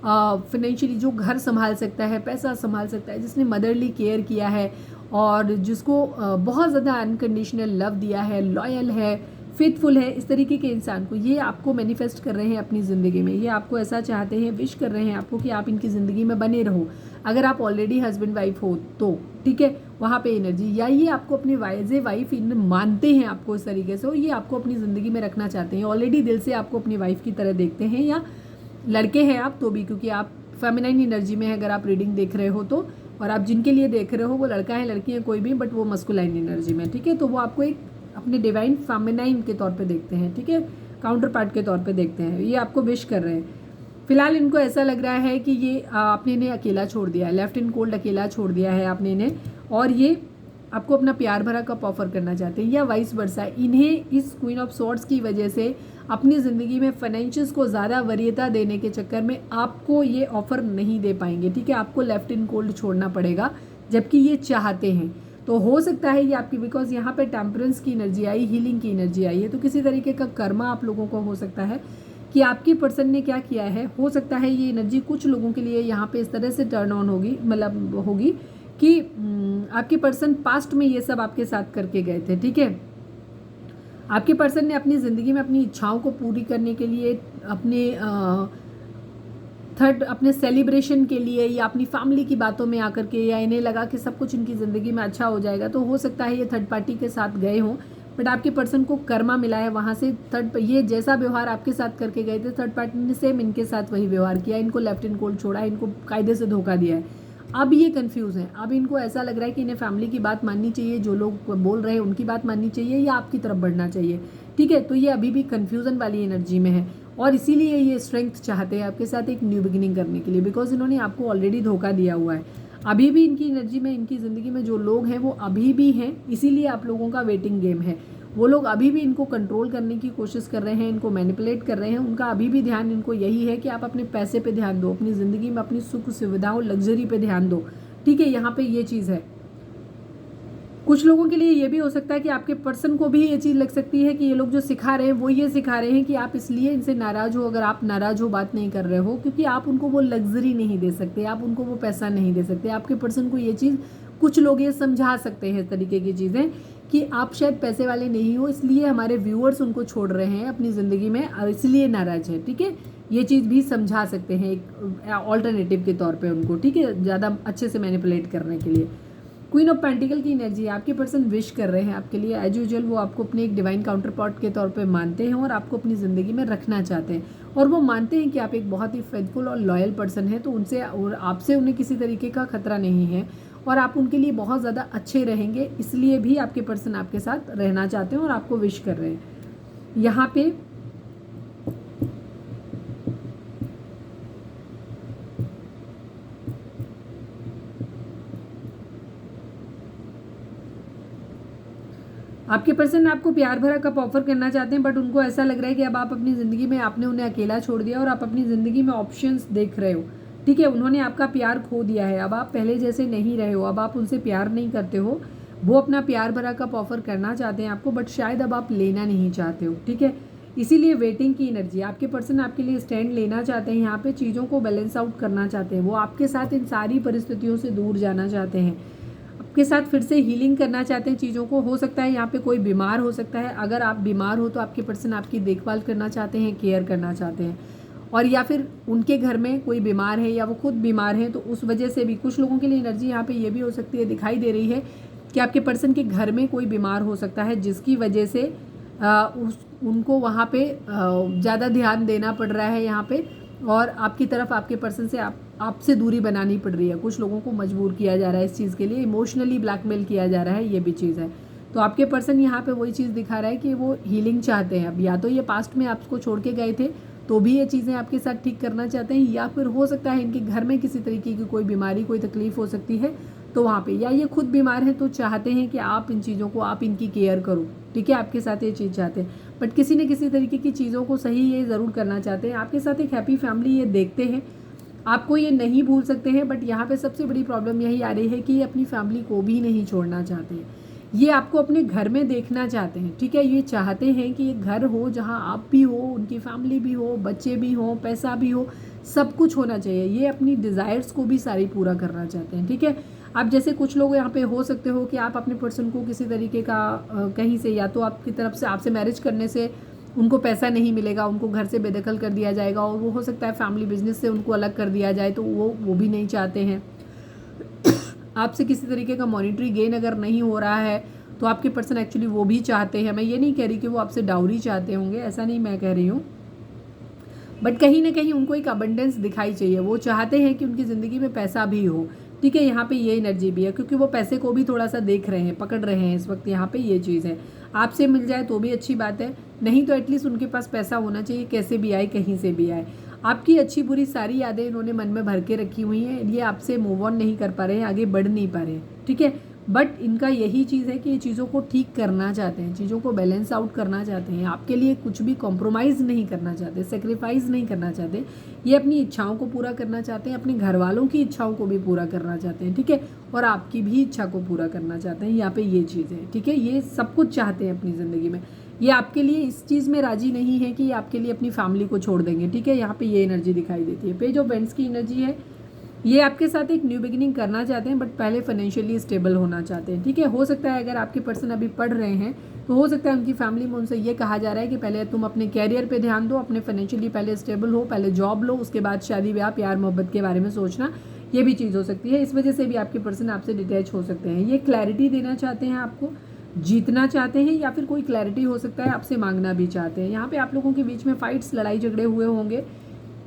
फाइनेंशियली जो घर संभाल सकता है, पैसा संभाल सकता है, जिसने मदरली केयर किया है और जिसको बहुत ज़्यादा अनकंडीशनल लव दिया है, लॉयल है, फेथफुल है, इस तरीके के इंसान को ये आपको मैनिफेस्ट कर रहे हैं अपनी ज़िंदगी में। ये आपको ऐसा चाहते हैं, विश कर रहे हैं आपको कि आप इनकी ज़िंदगी में बने रहो। अगर आप ऑलरेडी हस्बैंड वाइफ हो तो ठीक है, वहाँ पे एनर्जी, या ये आपको अपनी वाइफ इन मानते हैं आपको इस तरीके से, और ये आपको अपनी ज़िंदगी में रखना चाहते हैं, ऑलरेडी दिल से आपको अपनी वाइफ की तरह देखते हैं, या लड़के हैं आप तो भी, क्योंकि आप फेमिनाइन एनर्जी में है अगर आप रीडिंग देख रहे हो तो, और आप जिनके लिए देख रहे हो वो लड़का है लड़की है कोई भी, बट वो मस्कुलाइन एनर्जी में, ठीक है, तो वो आपको एक अपने डिवाइन फेमिनाइन के तौर पे देखते हैं, ठीक है, काउंटर पार्ट के तौर पे देखते हैं। ये आपको विश कर रहे हैं। फिलहाल इनको ऐसा लग रहा है कि ये आपने इन्हें अकेला छोड़ दिया है, लेफ्ट इन कोल्ड अकेला छोड़ दिया है आपने इन्हें, और ये आपको अपना प्यार भरा कप ऑफर करना चाहते हैं, या वाइस वर्सा। इन्हें इस क्वीन ऑफ सॉर्ड्स की वजह से अपनी ज़िंदगी में फाइनेंशियल्स को ज़्यादा वरीयता देने के चक्कर में आपको ये ऑफ़र नहीं दे पाएंगे, ठीक है, आपको लेफ्ट इन कोल्ड छोड़ना पड़ेगा, जबकि ये चाहते हैं। तो हो सकता है ये आपकी, बिकॉज यहाँ पे टेम्परेंस की एनर्जी आई, हीलिंग की एनर्जी आई है, तो किसी तरीके का कर्मा आप लोगों को हो सकता है कि आपके पर्सन ने क्या किया है। हो सकता है ये एनर्जी कुछ लोगों के लिए यहाँ पे इस तरह से टर्न ऑन होगी, मतलब होगी कि आपके पर्सन पास्ट में ये सब आपके साथ करके गए थे, ठीक है। आपके पर्सन ने अपनी ज़िंदगी में अपनी इच्छाओं को पूरी करने के लिए, अपने सेलिब्रेशन के लिए, या अपनी फैमिली की बातों में आकर के, या इन्हें लगा कि सब कुछ इनकी ज़िंदगी में अच्छा हो जाएगा, तो हो सकता है ये थर्ड पार्टी के साथ गए हों, बट आपके पर्सन को कर्मा मिला है वहाँ से। ये जैसा व्यवहार आपके साथ करके गए थे, थर्ड पार्टी ने सेम इनके साथ वही व्यवहार किया, इनको लेफ्ट इन कोल्ड छोड़ा, इनको कायदे से धोखा दिया है। अब ये कंफ्यूज हैं, अब इनको ऐसा लग रहा है कि इन्हें फैमिली की बात माननी चाहिए, जो लोग बोल रहे हैं उनकी बात माननी चाहिए, या आपकी तरफ बढ़ना चाहिए, ठीक है। तो ये अभी भी कन्फ्यूज़न वाली एनर्जी में है, और इसीलिए ये स्ट्रेंथ चाहते हैं आपके साथ एक न्यू बिगिनिंग करने के लिए, बिकॉज इन्होंने आपको ऑलरेडी धोखा दिया हुआ है। अभी भी इनकी एनर्जी में, इनकी ज़िंदगी में जो लोग हैं वो अभी भी हैं, इसीलिए आप लोगों का वेटिंग गेम है। वो लोग अभी भी इनको कंट्रोल करने की कोशिश कर रहे हैं, इनको मैनिपुलेट कर रहे हैं। उनका अभी भी ध्यान इनको यही है कि आप अपने पैसे पे ध्यान दो, अपनी ज़िंदगी में अपनी सुख सुविधाओं लग्जरी पे ध्यान दो, ठीक है। यहाँ पे ये चीज़ है। कुछ लोगों के लिए ये भी हो सकता है कि आपके पर्सन को भी ये चीज़ लग सकती है कि ये लोग जो सिखा रहे हैं वो ये सिखा रहे हैं कि आप इसलिए इनसे नाराज़ हो, अगर आप नाराज़ हो, बात नहीं कर रहे हो, क्योंकि आप उनको वो लग्जरी नहीं दे सकते, आप उनको वो पैसा नहीं दे सकते। आपके पर्सन को ये चीज़, कुछ लोग ये समझा सकते हैं इस तरीके की चीज़ें कि आप शायद पैसे वाले नहीं हो, इसलिए हमारे व्यूअर्स उनको छोड़ रहे हैं अपनी ज़िंदगी में, इसलिए नाराज़ है, ठीक है। ये चीज़ भी समझा सकते हैं एक ऑल्टरनेटिव के तौर पे उनको, ठीक है, ज़्यादा अच्छे से मैनिपुलेट करने के लिए। क्वीन ऑफ पेंटिकल की एनर्जी, आपके पर्सन विश कर रहे हैं आपके लिए, एज यूजुअल वो आपको अपने एक डिवाइन काउंटर पार्ट के तौर पे मानते हैं और आपको अपनी ज़िंदगी में रखना चाहते हैं, और वो मानते हैं कि आप एक बहुत ही फेथफुल और लॉयल पर्सन है, तो उनसे और आपसे उन्हें किसी तरीके का खतरा नहीं है, और आप उनके लिए बहुत ज़्यादा अच्छे रहेंगे, इसलिए भी आपके पर्सन आपके साथ रहना चाहते हैं और आपको विश कर रहे हैं। यहाँ पे आपके पर्सन आपको प्यार भरा कप ऑफर करना चाहते हैं, बट उनको ऐसा लग रहा है कि अब आप अपनी ज़िंदगी में, आपने उन्हें अकेला छोड़ दिया और आप अपनी ज़िंदगी में ऑप्शंस देख रहे हो, ठीक है। उन्होंने आपका प्यार खो दिया है, अब आप पहले जैसे नहीं रहे हो, अब आप उनसे प्यार नहीं करते हो। वो अपना प्यार भरा कप ऑफर करना चाहते हैं आपको, बट शायद अब आप लेना नहीं चाहते हो, ठीक है। इसीलिए वेटिंग की एनर्जी, आपके पर्सन आपके लिए स्टैंड लेना चाहते हैं, यहाँ पे चीज़ों को बैलेंस आउट करना चाहते हैं। वो आपके साथ इन सारी परिस्थितियों से दूर जाना चाहते हैं, आपके साथ फिर से हीलिंग करना चाहते हैं चीज़ों को। हो सकता है यहाँ पे कोई बीमार हो सकता है, अगर आप बीमार हो तो आपके पर्सन आपकी देखभाल करना चाहते हैं, केयर करना चाहते हैं, और या फिर उनके घर में कोई बीमार है या वो खुद बीमार हैं, तो उस वजह से भी कुछ लोगों के लिए एनर्जी यहाँ पे ये भी हो सकती है, दिखाई दे रही है कि आपके पर्सन के घर में कोई बीमार हो सकता है, जिसकी वजह से उनको वहाँ पे ज़्यादा ध्यान देना पड़ रहा है यहाँ पे, और आपकी तरफ आपके पर्सन से आपसे दूरी बनानी पड़ रही है। कुछ लोगों को मजबूर किया जा रहा है इस चीज़ के लिए, इमोशनली ब्लैकमेल किया जा रहा है, ये भी चीज़ है। तो आपके पर्सन यहाँ पे वही चीज़ दिखा रहा है कि वो हीलिंग चाहते हैं। अब या तो ये पास्ट में आपको छोड़ के गए थे तो भी ये चीज़ें आपके साथ ठीक करना चाहते हैं, या फिर हो सकता है इनके घर में किसी तरीके की कोई बीमारी, कोई तकलीफ हो सकती है, तो वहाँ पे, या ये खुद बीमार हैं तो चाहते हैं कि आप इन चीज़ों को, आप इनकी केयर करो, ठीक है, आपके साथ ये चीज़ चाहते हैं। बट किसी न किसी तरीके की चीज़ों को सही ये ज़रूर करना चाहते हैं, आपके साथ एक हैप्पी फैमिली ये देखते हैं, आपको ये नहीं भूल सकते हैं। बट यहाँ पे सबसे बड़ी प्रॉब्लम यही आ रही है कि ये अपनी फैमिली को भी नहीं छोड़ना चाहते हैं, ये आपको अपने घर में देखना चाहते हैं, ठीक है। ये चाहते हैं कि ये घर हो जहाँ आप भी हो, उनकी फैमिली भी हो, बच्चे भी हो, पैसा भी हो, सब कुछ होना चाहिए। ये अपनी डिज़ायर्स को भी सारी पूरा करना चाहते हैं, ठीक है। आप जैसे कुछ लोग यहाँ पे हो सकते हो कि आप अपने पर्सन को किसी तरीके का कहीं से, या तो आपकी तरफ से आपसे मैरिज करने से उनको पैसा नहीं मिलेगा, उनको घर से बेदखल कर दिया जाएगा, और वो हो सकता है फैमिली बिजनेस से उनको अलग कर दिया जाए, तो वो भी नहीं चाहते हैं। आपसे किसी तरीके का मॉनिटरी गेन अगर नहीं हो रहा है तो आपके पर्सन एक्चुअली वो भी चाहते हैं। मैं ये नहीं कह रही कि वो आपसे डाउरी चाहते होंगे, ऐसा नहीं मैं कह रही हूँ, बट कहीं ना कहीं उनको एक अबंडेंस दिखाई चाहिए। वो चाहते हैं कि उनकी ज़िंदगी में पैसा भी हो, ठीक है। यहाँ पे ये एनर्जी भी है क्योंकि वो पैसे को भी थोड़ा सा देख रहे हैं, पकड़ रहे हैं इस वक्त। यहाँ पे ये चीज़ है, आपसे मिल जाए तो भी अच्छी बात है, नहीं तो एटलीस्ट उनके पास पैसा होना चाहिए, कैसे भी आए, कहीं से भी आए। आपकी अच्छी बुरी सारी यादें इन्होंने मन में भर के रखी हुई हैं, ये आपसे मूव ऑन नहीं कर पा रहे हैं, आगे बढ़ नहीं पा रहे हैं, ठीक है। बट इनका यही चीज़ है कि ये चीज़ों को ठीक करना चाहते हैं, चीज़ों को बैलेंस आउट करना चाहते हैं, आपके लिए कुछ भी कॉम्प्रोमाइज़ नहीं करना चाहते, सेक्रीफाइस नहीं करना चाहते। ये अपनी इच्छाओं को पूरा करना चाहते हैं, अपने घर वालों की इच्छाओं को भी पूरा करना चाहते हैं, ठीक है, और आपकी भी इच्छा को पूरा करना चाहते हैं। यहाँ पे ये चीज़ है, ठीक है। ये सब कुछ चाहते हैं अपनी ज़िंदगी में। ये आपके लिए इस चीज़ में राजी नहीं है कि ये आपके लिए अपनी फैमिली को छोड़ देंगे, ठीक है। यहाँ पे ये एनर्जी दिखाई देती है। पेज ऑफ वेंड्स की एनर्जी है, ये आपके साथ एक न्यू बिगिनिंग करना चाहते हैं, बट पहले फाइनेंशियली स्टेबल होना चाहते हैं, ठीक है। हो सकता है अगर आपके पर्सन अभी पढ़ रहे हैं तो हो सकता है उनकी फैमिली में उनसे ये कहा जा रहा है कि पहले तुम अपने कैरियर पे ध्यान दो, अपने फाइनेंशियली पहले स्टेबल हो, पहले जॉब लो, उसके बाद शादी ब्याह प्यार मोहब्बत के बारे में सोचना। ये भी चीज़ हो सकती है, इस वजह से भी आपके पर्सन आपसे डिटैच हो सकते हैं। ये क्लैरिटी देना चाहते हैं, आपको जीतना चाहते हैं, या फिर कोई क्लैरिटी हो सकता है आपसे मांगना भी चाहते हैं। यहाँ पे आप लोगों के बीच में फाइट्स, लड़ाई झगड़े हुए होंगे,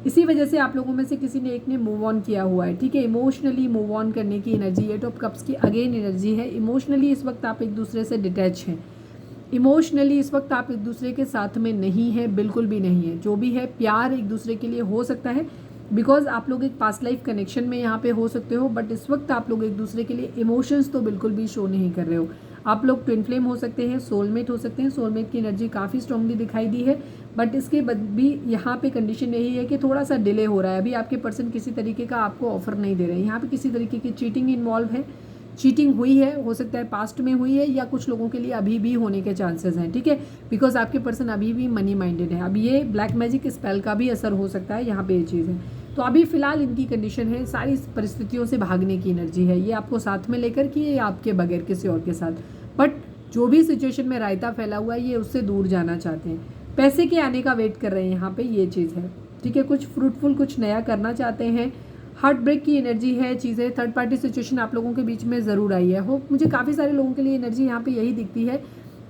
इसी वजह से आप लोगों में से किसी ने एक ने मूव ऑन किया हुआ है, ठीक है। इमोशनली मूव ऑन करने की एनर्जी, एट ऑफ कप्स की अगेन एनर्जी है। इमोशनली इस वक्त आप एक दूसरे से डिटैच हैं, इमोशनली इस वक्त आप एक दूसरे के साथ में नहीं है, बिल्कुल भी नहीं है। जो भी है प्यार एक दूसरे के लिए हो सकता है, बिकॉज आप लोग एक पास्ट लाइफ कनेक्शन में यहाँ पे हो सकते हो, बट इस वक्त आप लोग एक दूसरे के लिए इमोशंस तो बिल्कुल भी शो नहीं कर रहे हो। आप लोग ट्विन फ्लेम हो सकते हैं, सोलमेट हो सकते हैं। सोलमेट की एनर्जी काफ़ी स्ट्रांगली दिखाई दी है, बट इसके बाद भी यहाँ पे कंडीशन यही है कि थोड़ा सा डिले हो रहा है। अभी आपके पर्सन किसी तरीके का आपको ऑफर नहीं दे रहे हैं, यहाँ पे किसी तरीके की चीटिंग इन्वॉल्व है, चीटिंग हुई है, हो सकता है पास्ट में हुई है, या कुछ लोगों के लिए अभी भी होने के चांसेस हैं, ठीक है, बिकॉज आपके पर्सन अभी भी मनी माइंडेड है। अब ये ब्लैक मैजिक स्पेल का भी असर हो सकता है, यहाँ पे ये चीज़ है। तो अभी फिलहाल इनकी कंडीशन है, सारी परिस्थितियों से भागने की एनर्जी है, ये आपको साथ में लेकर कि ये आपके बगैर किसी और के साथ, बट जो भी सिचुएशन में रायता फैला हुआ है ये उससे दूर जाना चाहते हैं, पैसे के आने का वेट कर रहे हैं, यहाँ पे ये चीज़ है, ठीक है। कुछ फ्रूटफुल, कुछ नया करना चाहते हैं। हार्ट ब्रेक की एनर्जी है, चीज़ें, थर्ड पार्टी सिचुएशन आप लोगों के बीच में ज़रूर आई है। होप मुझे काफ़ी सारे लोगों के लिए एनर्जी यहाँ पे यही दिखती है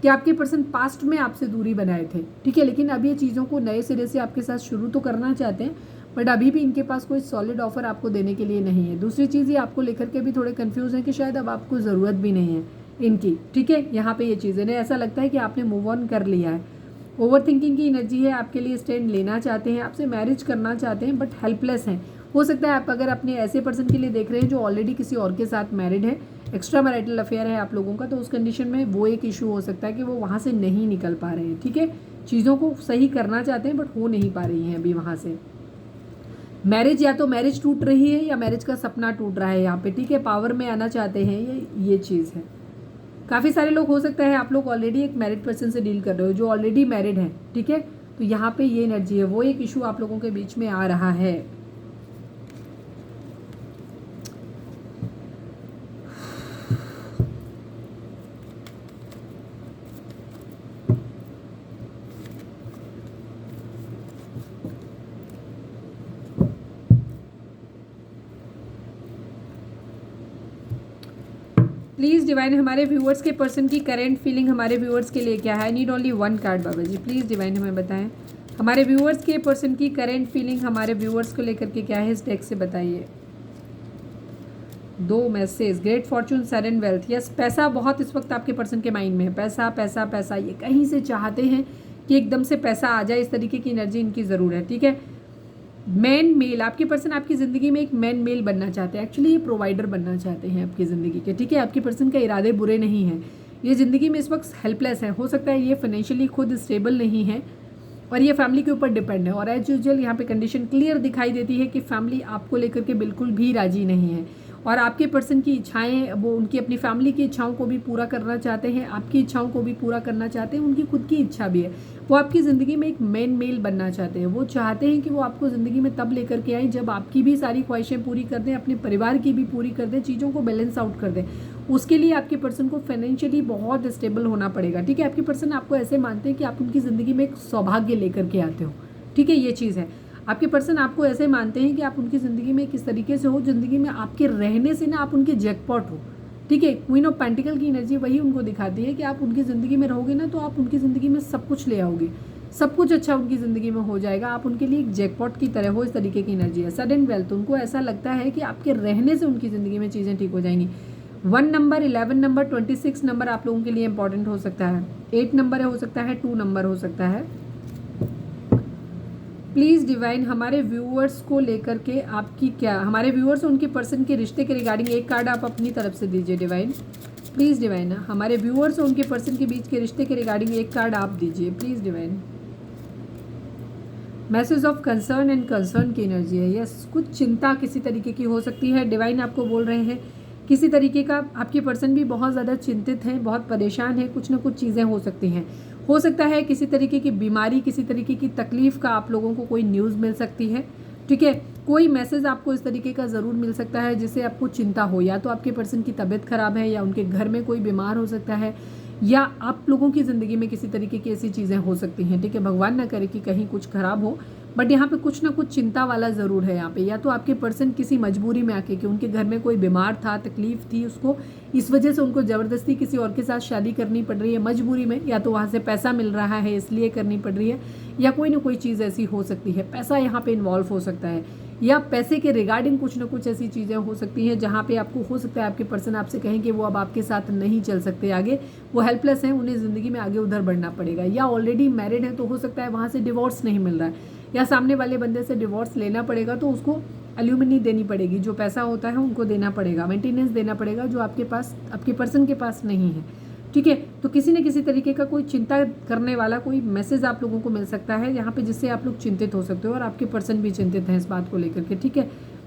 कि आपके पर्सन पास्ट में आपसे दूरी बनाए थे, ठीक है, लेकिन अब ये चीज़ों को नए सिरे से आपके साथ शुरू तो करना चाहते हैं, बट अभी भी इनके पास कोई सॉलिड ऑफर आपको देने के लिए नहीं है। दूसरी चीज़ ये आपको लेकर के भी थोड़े कंफ्यूज हैं कि शायद अब आपको ज़रूरत भी नहीं है इनकी, ठीक है। यहाँ पे ये चीज़ें नहीं, ऐसा लगता है कि आपने मूव ऑन कर लिया है। ओवर थिंकिंग की एनर्जी है, आपके लिए स्टैंड लेना चाहते हैं, आपसे मैरिज करना चाहते हैं, बट हेल्पलेस हैं। हो सकता है आप अगर अपने ऐसे पर्सन के लिए देख रहे हैं जो ऑलरेडी किसी और के साथ मैरिड है, एक्स्ट्रा मैरिटल अफेयर है आप लोगों का, तो उस कंडीशन में वो एक इशू हो सकता है कि वो वहाँ से नहीं निकल पा रहे हैं, ठीक है। चीज़ों को सही करना चाहते हैं बट हो नहीं पा रही हैं अभी वहाँ से। मैरिज, या तो मैरिज टूट रही है या मैरिज का सपना टूट रहा है यहाँ पे, ठीक है। पावर में आना चाहते हैं, ये चीज़ है। काफ़ी सारे लोग, हो सकता है आप लोग ऑलरेडी एक मैरिड पर्सन से डील कर रहे हो जो ऑलरेडी मैरिड है, ठीक है। तो यहाँ पे ये एनर्जी है, वो एक इशू आप लोगों के बीच में आ रहा है। प्लीज़ डिवाइन हमारे व्यूअर्स के पर्सन की करेंट फीलिंग हमारे व्यूअर्स के लिए क्या है। I need only one card Baba ji. Please divine हमें बताएं हमारे व्यूअर्स के पर्सन की करेंट फीलिंग हमारे व्यूअर्स को लेकर के क्या है, इस डेक से बताइए। 2 message, great Fortune, sudden wealth. Yes, पैसा बहुत इस वक्त आपके पर्सन के माइंड में है। पैसा पैसा पैसा, ये कहीं से चाहते हैं कि एकदम से पैसा आ जाए, इस तरीके की एनर्जी इनकी ज़रूर है। ठीक है, मैन मेल, आपके पर्सन आपकी ज़िंदगी में एक मैन मेल बनना चाहते हैं। एक्चुअली ये प्रोवाइडर बनना चाहते हैं आपकी ज़िंदगी के। ठीक है, आपके पर्सन का इरादे बुरे नहीं हैं, ये ज़िंदगी में इस वक्त हेल्पलेस है। हो सकता है ये फाइनेंशियली खुद स्टेबल नहीं है और ये फैमिली के ऊपर डिपेंड है। और एज यूजुअल यहाँ पे कंडीशन क्लियर दिखाई देती है कि फैमिली आपको लेकर के बिल्कुल भी राजी नहीं है और आपके पर्सन की इच्छाएं, वो उनकी अपनी फैमिली की इच्छाओं को भी पूरा करना चाहते हैं, आपकी इच्छाओं को भी पूरा करना चाहते हैं, उनकी खुद की इच्छा भी है। वो आपकी ज़िंदगी में एक मेन मेल बनना चाहते हैं। वो चाहते हैं कि वो आपको ज़िंदगी में तब लेकर के आए जब आपकी भी सारी ख्वाहिशें पूरी कर दें, अपने परिवार की भी पूरी कर दें, चीज़ों को बैलेंस आउट कर दें। उसके लिए आपके पर्सन को फाइनेंशियली बहुत स्टेबल होना पड़ेगा। ठीक है, आपके पर्सन आपको ऐसे मानते हैं कि आप उनकी ज़िंदगी में एक सौभाग्य लेकर के आते हो। ठीक है, ये चीज़ है। आपके पर्सन आपको ऐसे मानते हैं कि आप उनकी ज़िंदगी में किस तरीके से हो, ज़िंदगी में आपके रहने से ना आप उनके जैकपॉट हो। ठीक है, क्वीन ऑफ पेंटिकल की एनर्जी वही उनको दिखाती है कि आप उनकी ज़िंदगी में रहोगे ना तो आप उनकी ज़िंदगी में सब कुछ ले आओगे, सब कुछ अच्छा उनकी ज़िंदगी में हो जाएगा, आप उनके लिए एक जैकपॉट की तरह हो, इस तरीके की एनर्जी है। सडन वेल्थ, उनको ऐसा लगता है कि आपके रहने से उनकी ज़िंदगी में चीज़ें ठीक हो जाएंगी। 1 नंबर, 11 नंबर, 26 नंबर आप लोगों के लिए इंपॉर्टेंट हो सकता है। 8 नंबर हो सकता है, 2 नंबर हो सकता है। प्लीज़ डिवाइन हमारे व्यूअर्स को लेकर के आपकी क्या, हमारे व्यूअर्स उनके पर्सन के रिश्ते के रिगार्डिंग एक कार्ड आप अपनी तरफ से दीजिए डिवाइन। प्लीज़ डिवाइन हमारे व्यूअर्स और उनके पर्सन के बीच के रिश्ते के रिगार्डिंग एक कार्ड आप दीजिए please divine. Message of concern and concern की एनर्जी है। यस, कुछ चिंता किसी तरीके की हो सकती है। डिवाइन आपको बोल रहे हैं किसी तरीके का आपके पर्सन भी बहुत ज़्यादा चिंतित हैं, बहुत परेशान है, कुछ ना कुछ चीज़ें हो सकती हैं। हो सकता है किसी तरीके की बीमारी, किसी तरीके की तकलीफ़ का आप लोगों को कोई न्यूज़ मिल सकती है। ठीक है, कोई मैसेज आपको इस तरीके का ज़रूर मिल सकता है जिससे आपको चिंता हो, या तो आपके पर्सन की तबीयत ख़राब है, या उनके घर में कोई बीमार हो सकता है, या आप लोगों की ज़िंदगी में किसी तरीके की ऐसी चीज़ें हो सकती हैं। ठीक है, भगवान ना करे कि कहीं कुछ ख़राब हो, बट यहाँ पे कुछ ना कुछ चिंता वाला ज़रूर है। यहाँ पे या तो आपके पर्सन किसी मजबूरी में आके कि उनके घर में कोई बीमार था, तकलीफ़ थी उसको, इस वजह से उनको ज़बरदस्ती किसी और के साथ शादी करनी पड़ रही है मजबूरी में, या तो वहाँ से पैसा मिल रहा है इसलिए करनी पड़ रही है, या कोई ना कोई चीज़ ऐसी हो सकती है। पैसा यहाँ पे इन्वॉल्व हो सकता है, या पैसे के रिगार्डिंग कुछ ना कुछ ऐसी चीज़ें हो सकती हैं जहाँ पे आपको हो सकता है आपके पर्सन आपसे कहें कि वो अब आपके साथ नहीं चल सकते आगे, वो हेल्पलेस हैं, उन्हें ज़िंदगी में आगे उधर बढ़ना पड़ेगा। या ऑलरेडी मैरिड है तो हो सकता है वहाँ से डिवोर्स नहीं मिल रहा है, या सामने वाले बंदे से डिवोर्स लेना पड़ेगा तो उसको एल्यूमिनी देनी पड़ेगी, जो पैसा होता है उनको देना पड़ेगा, मेंटेनेंस देना पड़ेगा, जो आपके पास आपके पर्सन के पास नहीं है। ठीक है, तो किसी न किसी तरीके का कोई चिंता करने वाला कोई मैसेज आप लोगों को मिल सकता है यहाँ पे, जिससे आप लोग चिंतित हो सकते हो और आपके पर्सन भी चिंतित हैं इस बात को लेकर के। ठीक है,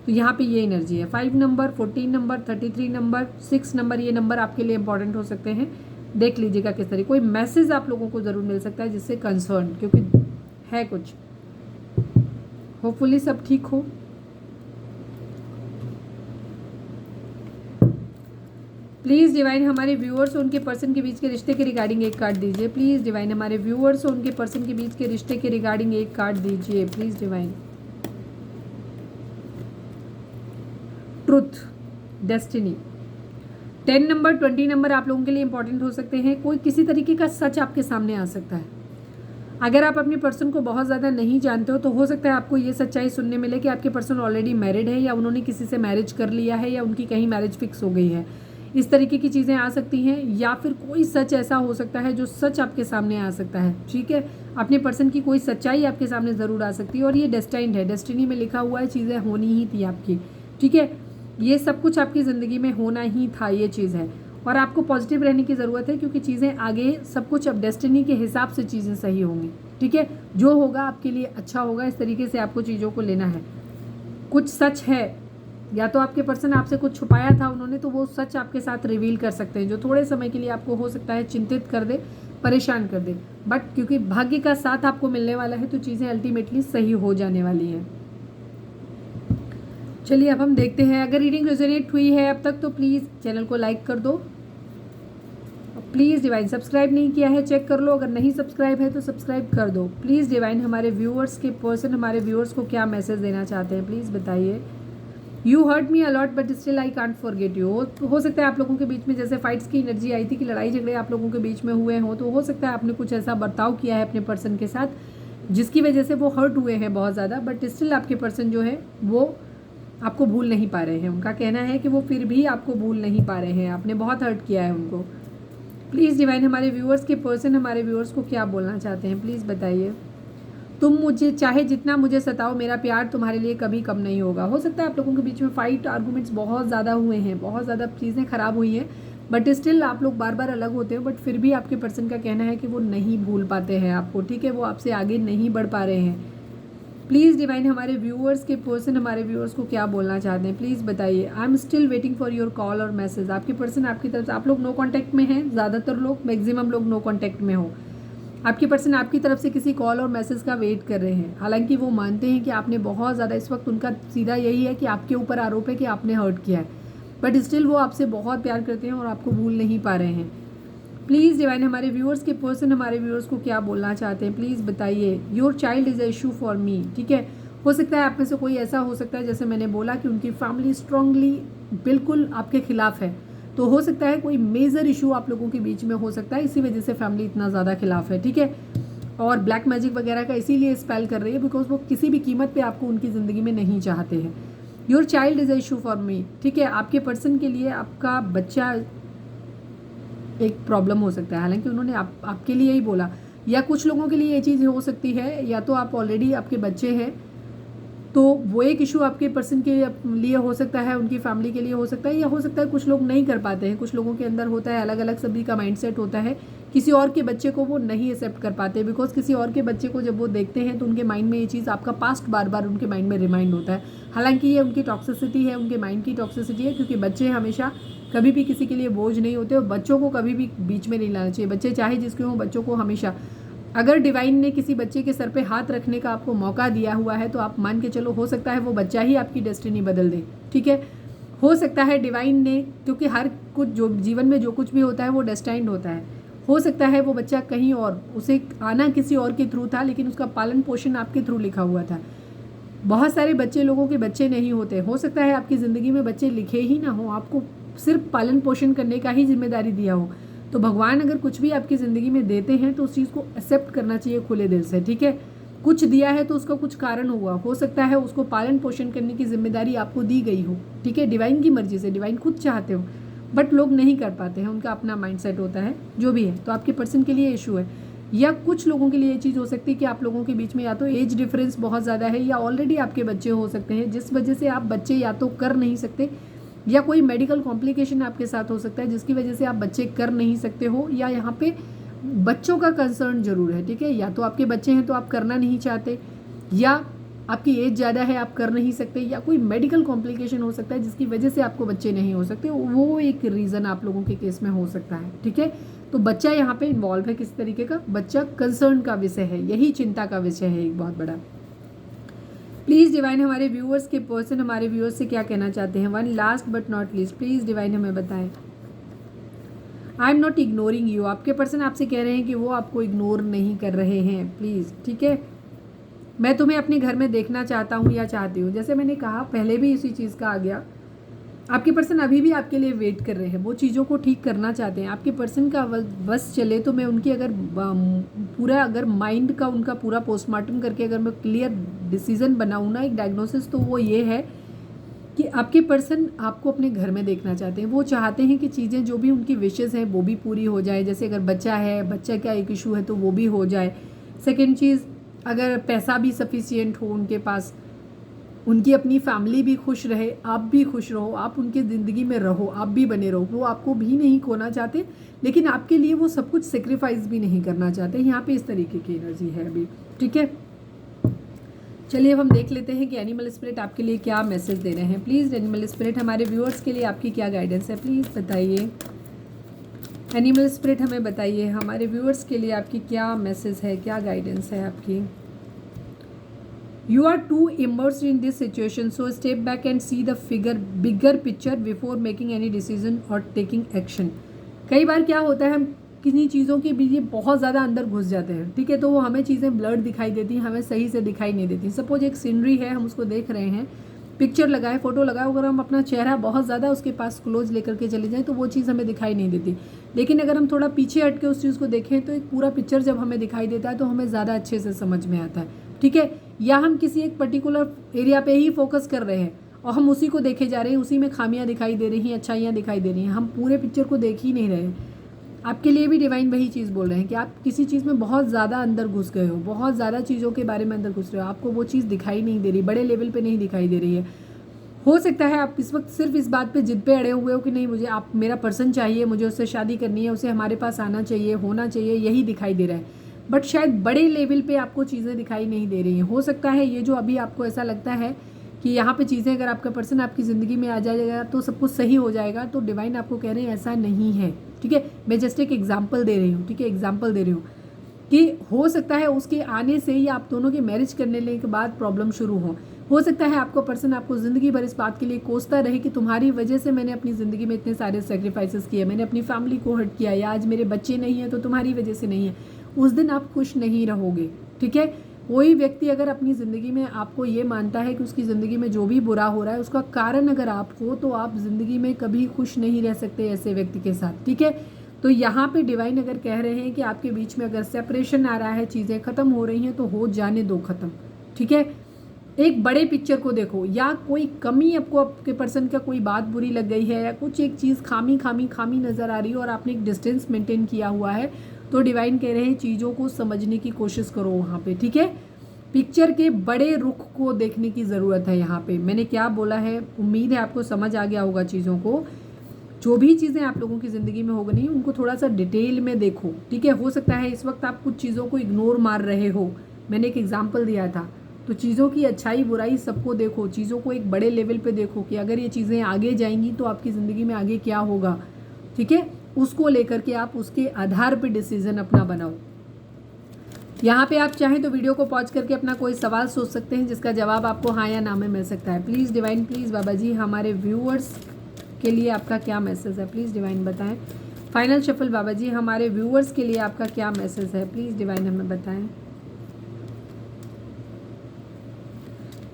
तो यहाँ पे ये एनर्जी है। 5 नंबर, 14 नंबर, 33 नंबर, 6 नंबर, ये नंबर आपके लिए इंपॉर्टेंट हो सकते हैं। देख लीजिएगा किस तरीके कोई मैसेज आप लोगों को ज़रूर मिल सकता है जिससे कंसर्न, क्योंकि है कुछ, होपफुली सब ठीक हो। प्लीज़ डिवाइन हमारे व्यूअर्स और उनके पर्सन के बीच के रिश्ते के रिगार्डिंग एक कार्ड दीजिए प्लीज़ डिवाइन। हमारे व्यूअर्स और उनके पर्सन के बीच के रिश्ते के रिगार्डिंग एक कार्ड दीजिए please divine. Truth, destiny, 10 number, 20 number आप लोगों के लिए इंपॉर्टेंट हो सकते हैं। कोई किसी तरीके का सच आपके सामने आ सकता है। अगर आप अपने पर्सन को बहुत ज़्यादा नहीं जानते हो तो हो सकता है आपको ये सच्चाई सुनने मिले कि आपके पर्सन ऑलरेडी मैरिड है, या उन्होंने किसी से मैरिज कर लिया है, या उनकी कहीं मैरिज फिक्स हो गई है। इस तरीके की चीज़ें आ सकती हैं, या फिर कोई सच ऐसा हो सकता है जो सच आपके सामने आ सकता है। ठीक है, अपने पर्सन की कोई सच्चाई आपके सामने ज़रूर आ सकती है, और ये डेस्टाइन्ड है, डेस्टिनी में लिखा हुआ है, चीज़ें होनी ही थी आपकी। ठीक है, ये सब कुछ आपकी ज़िंदगी में होना ही था, ये चीज़ है, और आपको पॉजिटिव रहने की ज़रूरत है, क्योंकि चीज़ें आगे सब कुछ अब डेस्टिनी के हिसाब से चीज़ें सही होंगी। ठीक है, जो होगा आपके लिए अच्छा होगा, इस तरीके से आपको चीज़ों को लेना है। कुछ सच है, या तो आपके पर्सन आपसे कुछ छुपाया था उन्होंने, तो वो सच आपके साथ रिवील कर सकते हैं, जो थोड़े समय के लिए आपको हो सकता है चिंतित कर दे, परेशान कर दे, बट क्योंकि भाग्य का साथ आपको मिलने वाला है तो चीज़ें अल्टीमेटली सही हो जाने वाली हैं। चलिए अब हम देखते हैं, अगर रीडिंग रेजोनेट हुई है अब तक तो प्लीज़ चैनल को लाइक कर दो, प्लीज़ डिवाइन सब्सक्राइब नहीं किया है चेक कर लो, अगर नहीं सब्सक्राइब है तो सब्सक्राइब कर दो। प्लीज़ डिवाइन हमारे व्यूअर्स के पर्सन हमारे व्यूअर्स को क्या मैसेज देना चाहते हैं प्लीज़ बताइए। You hurt me a lot but still I can't forget you. हो सकता है आप लोगों के बीच में जैसे फाइट्स की एनर्जी आई थी कि लड़ाई झगड़े आप लोगों के बीच में हुए हों, तो हो सकता है आपने कुछ ऐसा बर्ताव किया है अपने पर्सन के साथ जिसकी वजह से वो हर्ट हुए हैं बहुत ज़्यादा, बट स्टिल आपके पर्सन जो है वो आपको भूल नहीं पा रहे हैं। उनका कहना है कि वो फिर भी आपको भूल नहीं पा रहे हैं, आपने बहुत हर्ट किया है उनको। प्लीज़ डिवाइन हमारे व्यूअर्स के पर्सन हमारे व्यूअर्स को क्या बोलना चाहते हैं, प्लीज़ बताइए। तुम मुझे चाहे जितना मुझे सताओ, मेरा प्यार तुम्हारे लिए कभी कम नहीं होगा। हो सकता है आप लोगों के बीच में फाइट आर्गूमेंट्स बहुत ज़्यादा हुए हैं, बहुत ज़्यादा चीज़ें खराब हुई हैं, बट स्टिल आप लोग बार बार अलग होते हो, बट फिर भी आपके पर्सन का कहना है कि वो नहीं भूल पाते हैं आपको, ठीक है, वो आपसे आगे नहीं बढ़ पा रहे हैं। प्लीज़ डिवाइन हमारे व्यूअर्स के पर्सन हमारे व्यूअर्स को क्या बोलना चाहते हैं, प्लीज़ बताइए। I am still waiting for your call और मैसेज। आपके पर्सन आपकी तरफ से, आप लोग नो कॉन्टैक्ट में हैं, ज़्यादातर लोग, मैक्सिमम लोग नो कॉन्टैक्ट में हो। आपके पर्सन आपकी तरफ से किसी कॉल और मैसेज का वेट कर रहे हैं। हालांकि वो मानते हैं कि आपने बहुत ज़्यादा, इस वक्त उनका सीधा यही है कि आपके ऊपर आरोप है कि आपने हर्ट किया है, बट स्टिल वो आपसे बहुत प्यार करते हैं और आपको भूल नहीं पा रहे हैं। प्लीज़ डिवाइन हमारे व्यूअर्स के पर्सन हमारे व्यूअर्स को क्या बोलना चाहते हैं, प्लीज़ बताइए। Your child is a issue for me, ठीक है। हो सकता है आप में से कोई ऐसा हो सकता है, जैसे मैंने बोला कि उनकी फैमिली स्ट्रांगली बिल्कुल आपके खिलाफ है, तो हो सकता है कोई मेजर इशू आप लोगों के बीच में हो सकता है, इसी वजह से फैमिली इतना ज़्यादा खिलाफ है, ठीक है। और ब्लैक मैजिक वगैरह का इसीलिए स्पेल कर रही है बिकॉज वो किसी भी कीमत पे आपको उनकी ज़िंदगी में नहीं चाहते हैं। Your child is a issue for me, ठीक है। आपके पर्सन के लिए आपका बच्चा एक प्रॉब्लम हो सकता है, हालांकि उन्होंने आपके लिए ही बोला, या कुछ लोगों के लिए ये चीज़ हो सकती है, या तो आप ऑलरेडी आपके बच्चे हैं तो वो एक इशू आपके पर्सन के लिए हो सकता है, उनकी फैमिली के लिए हो सकता है, या हो सकता है कुछ लोग नहीं कर पाते हैं, कुछ लोगों के अंदर होता है, अलग अलग सभी का माइंडसेट होता है, किसी और के बच्चे को वो नहीं एक्सेप्ट कर पाते, बिकॉज किसी और के बच्चे को जब वो देखते हैं तो उनके माइंड में ये चीज़, आपका पास्ट बार बार उनके माइंड में रिमाइंड होता है। हालांकि ये उनकी टॉक्सिसिटी है, उनके माइंड की टॉक्सिसिटी है, क्योंकि बच्चे हमेशा कभी भी किसी के लिए बोझ नहीं होते और बच्चों को कभी भी बीच में नहीं लाना चाहिए। बच्चे चाहे जिसके हों, बच्चों को हमेशा, अगर डिवाइन ने किसी बच्चे के सर पे हाथ रखने का आपको मौका दिया हुआ है तो आप मान के चलो, हो सकता है वो बच्चा ही आपकी डेस्टिनी बदल दे, ठीक है। हो सकता है डिवाइन ने, क्योंकि हर कुछ जो जीवन में जो कुछ भी होता है वो डेस्टाइंड होता है, हो सकता है वो बच्चा कहीं और, उसे आना किसी और के थ्रू था, लेकिन उसका पालन पोषण आपके थ्रू लिखा हुआ था। बहुत सारे बच्चे लोगों के बच्चे नहीं होते, हो सकता है आपकी ज़िंदगी में बच्चे लिखे ही ना हो, आपको सिर्फ पालन पोषण करने का ही जिम्मेदारी दिया हो। तो भगवान अगर कुछ भी आपकी ज़िंदगी में देते हैं तो उस चीज़ को एक्सेप्ट करना चाहिए खुले दिल से, ठीक है। कुछ दिया है तो उसका कुछ कारण हुआ, हो सकता है उसको पालन पोषण करने की जिम्मेदारी आपको दी गई हो, ठीक है, डिवाइन की मर्जी से, डिवाइन खुद चाहते हो, बट लोग नहीं कर पाते हैं, उनका अपना माइंडसेट होता है, जो भी है। तो आपके पर्सन के लिए इशू है, या कुछ लोगों के लिए ये चीज़ हो सकती है कि आप लोगों के बीच में या तो एज डिफरेंस बहुत ज़्यादा है, या ऑलरेडी आपके बच्चे हो सकते हैं, जिस वजह से आप बच्चे या तो कर नहीं सकते, या कोई मेडिकल कॉम्प्लिकेशन आपके साथ हो सकता है जिसकी वजह से आप बच्चे कर नहीं सकते हो, या यहाँ पे बच्चों का कंसर्न जरूर है, ठीक है। या तो आपके बच्चे हैं तो आप करना नहीं चाहते, या आपकी एज ज़्यादा है आप कर नहीं सकते, या कोई मेडिकल कॉम्प्लिकेशन हो सकता है जिसकी वजह से आपको बच्चे नहीं हो सकते, वो एक रीज़न आप लोगों के केस में हो सकता है, ठीक है। तो बच्चा यहाँ पे इन्वॉल्व है, किस तरीके का बच्चा कंसर्न का विषय है, यही चिंता का विषय है एक बहुत बड़ा। प्लीज़ डिवाइन हमारे व्यूअर्स के पर्सन हमारे व्यूअर्स से क्या कहना चाहते हैं। One last but not least, please divine हमें बताएं। I am not ignoring you, आपके पर्सन आपसे कह रहे हैं कि वो आपको इग्नोर नहीं कर रहे हैं, प्लीज़, ठीक है। मैं तुम्हें अपने घर में देखना चाहता हूँ या चाहती हूँ, जैसे मैंने कहा पहले भी इसी चीज़ का आ गया। आपके पर्सन अभी भी आपके लिए वेट कर रहे हैं, वो चीज़ों को ठीक करना चाहते हैं। आपके पर्सन का बस चले तो मैं उनकी अगर पूरा अगर माइंड का उनका पूरा पोस्टमार्टम करके अगर मैं क्लियर डिसीजन बनाऊँ ना, एक डायग्नोसिस, तो वो ये है कि आपके पर्सन आपको अपने घर में देखना चाहते हैं। वो चाहते हैं कि चीज़ें जो भी उनकी विशेज़ हैं वो भी पूरी हो जाए, जैसे अगर बच्चा है, बच्चा का एक इशू है तो वो भी हो जाए। सेकेंड चीज़, अगर पैसा भी सफिशिएंट हो उनके पास, उनकी अपनी फैमिली भी खुश रहे, आप भी खुश रहो, आप उनकी ज़िंदगी में रहो, आप भी बने रहो, वो आपको भी नहीं खोना चाहते, लेकिन आपके लिए वो सब कुछ सेक्रीफाइस भी नहीं करना चाहते। यहाँ पे इस तरीके की एनर्जी है अभी, ठीक है। चलिए अब हम देख लेते हैं कि एनिमल स्पिरिट आपके लिए क्या मैसेज दे रहे हैं। प्लीज़ एनिमल स्पिरिट हमारे व्यूअर्स के लिए आपकी क्या गाइडेंस है, प्लीज़ बताइए। एनिमल स्पिरिट हमें बताइए हमारे व्यूअर्स के लिए आपकी क्या मैसेज है, क्या गाइडेंस है आपकी। You are too immersed in this situation, so step back and see the bigger picture before making any decision or taking action. कई बार क्या होता है, हम किन्हीं चीज़ों के बीच बहुत ज़्यादा अंदर घुस जाते हैं, ठीक है, तो वो हमें चीज़ें ब्लर्ड दिखाई देती हैं, हमें सही से दिखाई नहीं देती। सपोज एक सीनरी है, हम उसको देख रहे हैं, पिक्चर लगाए, फ़ोटो लगाए, अगर हम अपना चेहरा बहुत ज़्यादा उसके पास क्लोज लेकर के चले जाएँ तो वो चीज़ हमें दिखाई नहीं देती। लेकिन अगर हम थोड़ा पीछे हट के उस चीज़ को देखें तो एक पूरा पिक्चर जब हमें दिखाई देता है तो हमें ज़्यादा अच्छे से समझ में आता है, ठीक है। या हम किसी एक पर्टिकुलर एरिया पे ही फोकस कर रहे हैं और हम उसी को देखे जा रहे हैं, उसी में खामियां दिखाई दे रही हैं, अच्छाइयाँ दिखाई दे रही हैं, हम पूरे पिक्चर को देख ही नहीं रहे हैं। आपके लिए भी डिवाइन वही चीज़ बोल रहे हैं कि आप किसी चीज़ में बहुत ज़्यादा अंदर घुस गए हो, बहुत ज़्यादा चीज़ों के बारे में अंदर घुस रहे हो, आपको वो चीज़ दिखाई नहीं दे रही, बड़े लेवल पे नहीं दिखाई दे रही है। हो सकता है आप इस वक्त सिर्फ इस बात पे जिद पे अड़े हुए हो कि नहीं, मुझे आप मेरा पर्सन चाहिए, मुझे उससे शादी करनी है, उसे हमारे पास आना चाहिए, होना चाहिए, यही दिखाई दे रहा है। बट शायद बड़े लेवल पे आपको चीज़ें दिखाई नहीं दे रही हैं। हो सकता है ये जो अभी आपको ऐसा लगता है कि यहाँ पे चीज़ें, अगर आपका पर्सन आपकी ज़िंदगी में आ जाएगा तो सब कुछ सही हो जाएगा, तो डिवाइन आपको कह रहे हैं ऐसा नहीं है, ठीक है। मैं जस्ट एक एग्जाम्पल दे रही हूँ, ठीक है, एग्जाम्पल दे रही हूँ कि हो सकता है उसके आने से ही आप दोनों के मैरिज करने के बाद प्रॉब्लम शुरू हो सकता है आपको पर्सन आपको ज़िंदगी भर इस बात के लिए कोसता रहे कि तुम्हारी वजह से मैंने अपनी ज़िंदगी में इतने सारे सेक्रीफाइसेस किए, मैंने अपनी फैमिली को हर्ट किया, या आज मेरे बच्चे नहीं हैं तो तुम्हारी वजह से नहीं है। उस दिन आप खुश नहीं रहोगे, ठीक है। कोई व्यक्ति अगर अपनी ज़िंदगी में आपको ये मानता है कि उसकी ज़िंदगी में जो भी बुरा हो रहा है उसका कारण अगर आप हो, तो आप ज़िंदगी में कभी खुश नहीं रह सकते ऐसे व्यक्ति के साथ, ठीक है। तो यहाँ पे डिवाइन अगर कह रहे हैं कि आपके बीच में अगर सेपरेशन आ रहा है, चीज़ें ख़त्म हो रही हैं, तो हो जाने दो ख़त्म, ठीक है। एक बड़े पिक्चर को देखो, या कोई कमी आपको आपके पर्सन का कोई बात बुरी लग गई है, या कुछ एक चीज़ खामी नज़र आ रही है और आपने एक डिस्टेंस मेंटेन किया हुआ है, तो डिवाइन कह रहे हैं चीज़ों को समझने की कोशिश करो वहाँ पे, ठीक है। पिक्चर के बड़े रुख को देखने की ज़रूरत है। यहाँ पे मैंने क्या बोला है, उम्मीद है आपको समझ आ गया होगा चीज़ों को। जो भी चीज़ें आप लोगों की ज़िंदगी में होगी उनको थोड़ा सा डिटेल में देखो, ठीक है। हो सकता है इस वक्त आप कुछ चीज़ों को इग्नोर मार रहे हो, मैंने एक एग्जाम्पल दिया था, तो चीज़ों की अच्छाई बुराई सबको देखो, चीज़ों को एक बड़े लेवल पे देखो कि अगर ये चीज़ें आगे जाएंगी तो आपकी ज़िंदगी में आगे क्या होगा, ठीक है। उसको लेकर के आप उसके आधार पे डिसीजन अपना बनाओ। यहाँ पे आप चाहें तो वीडियो को पॉज करके अपना कोई सवाल सोच सकते हैं जिसका जवाब आपको हाँ या ना में मिल सकता है। प्लीज़ डिवाइन, प्लीज़ बाबा जी, हमारे व्यूअर्स के लिए आपका क्या मैसेज है, प्लीज़ डिवाइन बताएं। फाइनल शफल बाबा जी, हमारे व्यूअर्स के लिए आपका क्या मैसेज है, प्लीज़ डिवाइन हमें बताएं।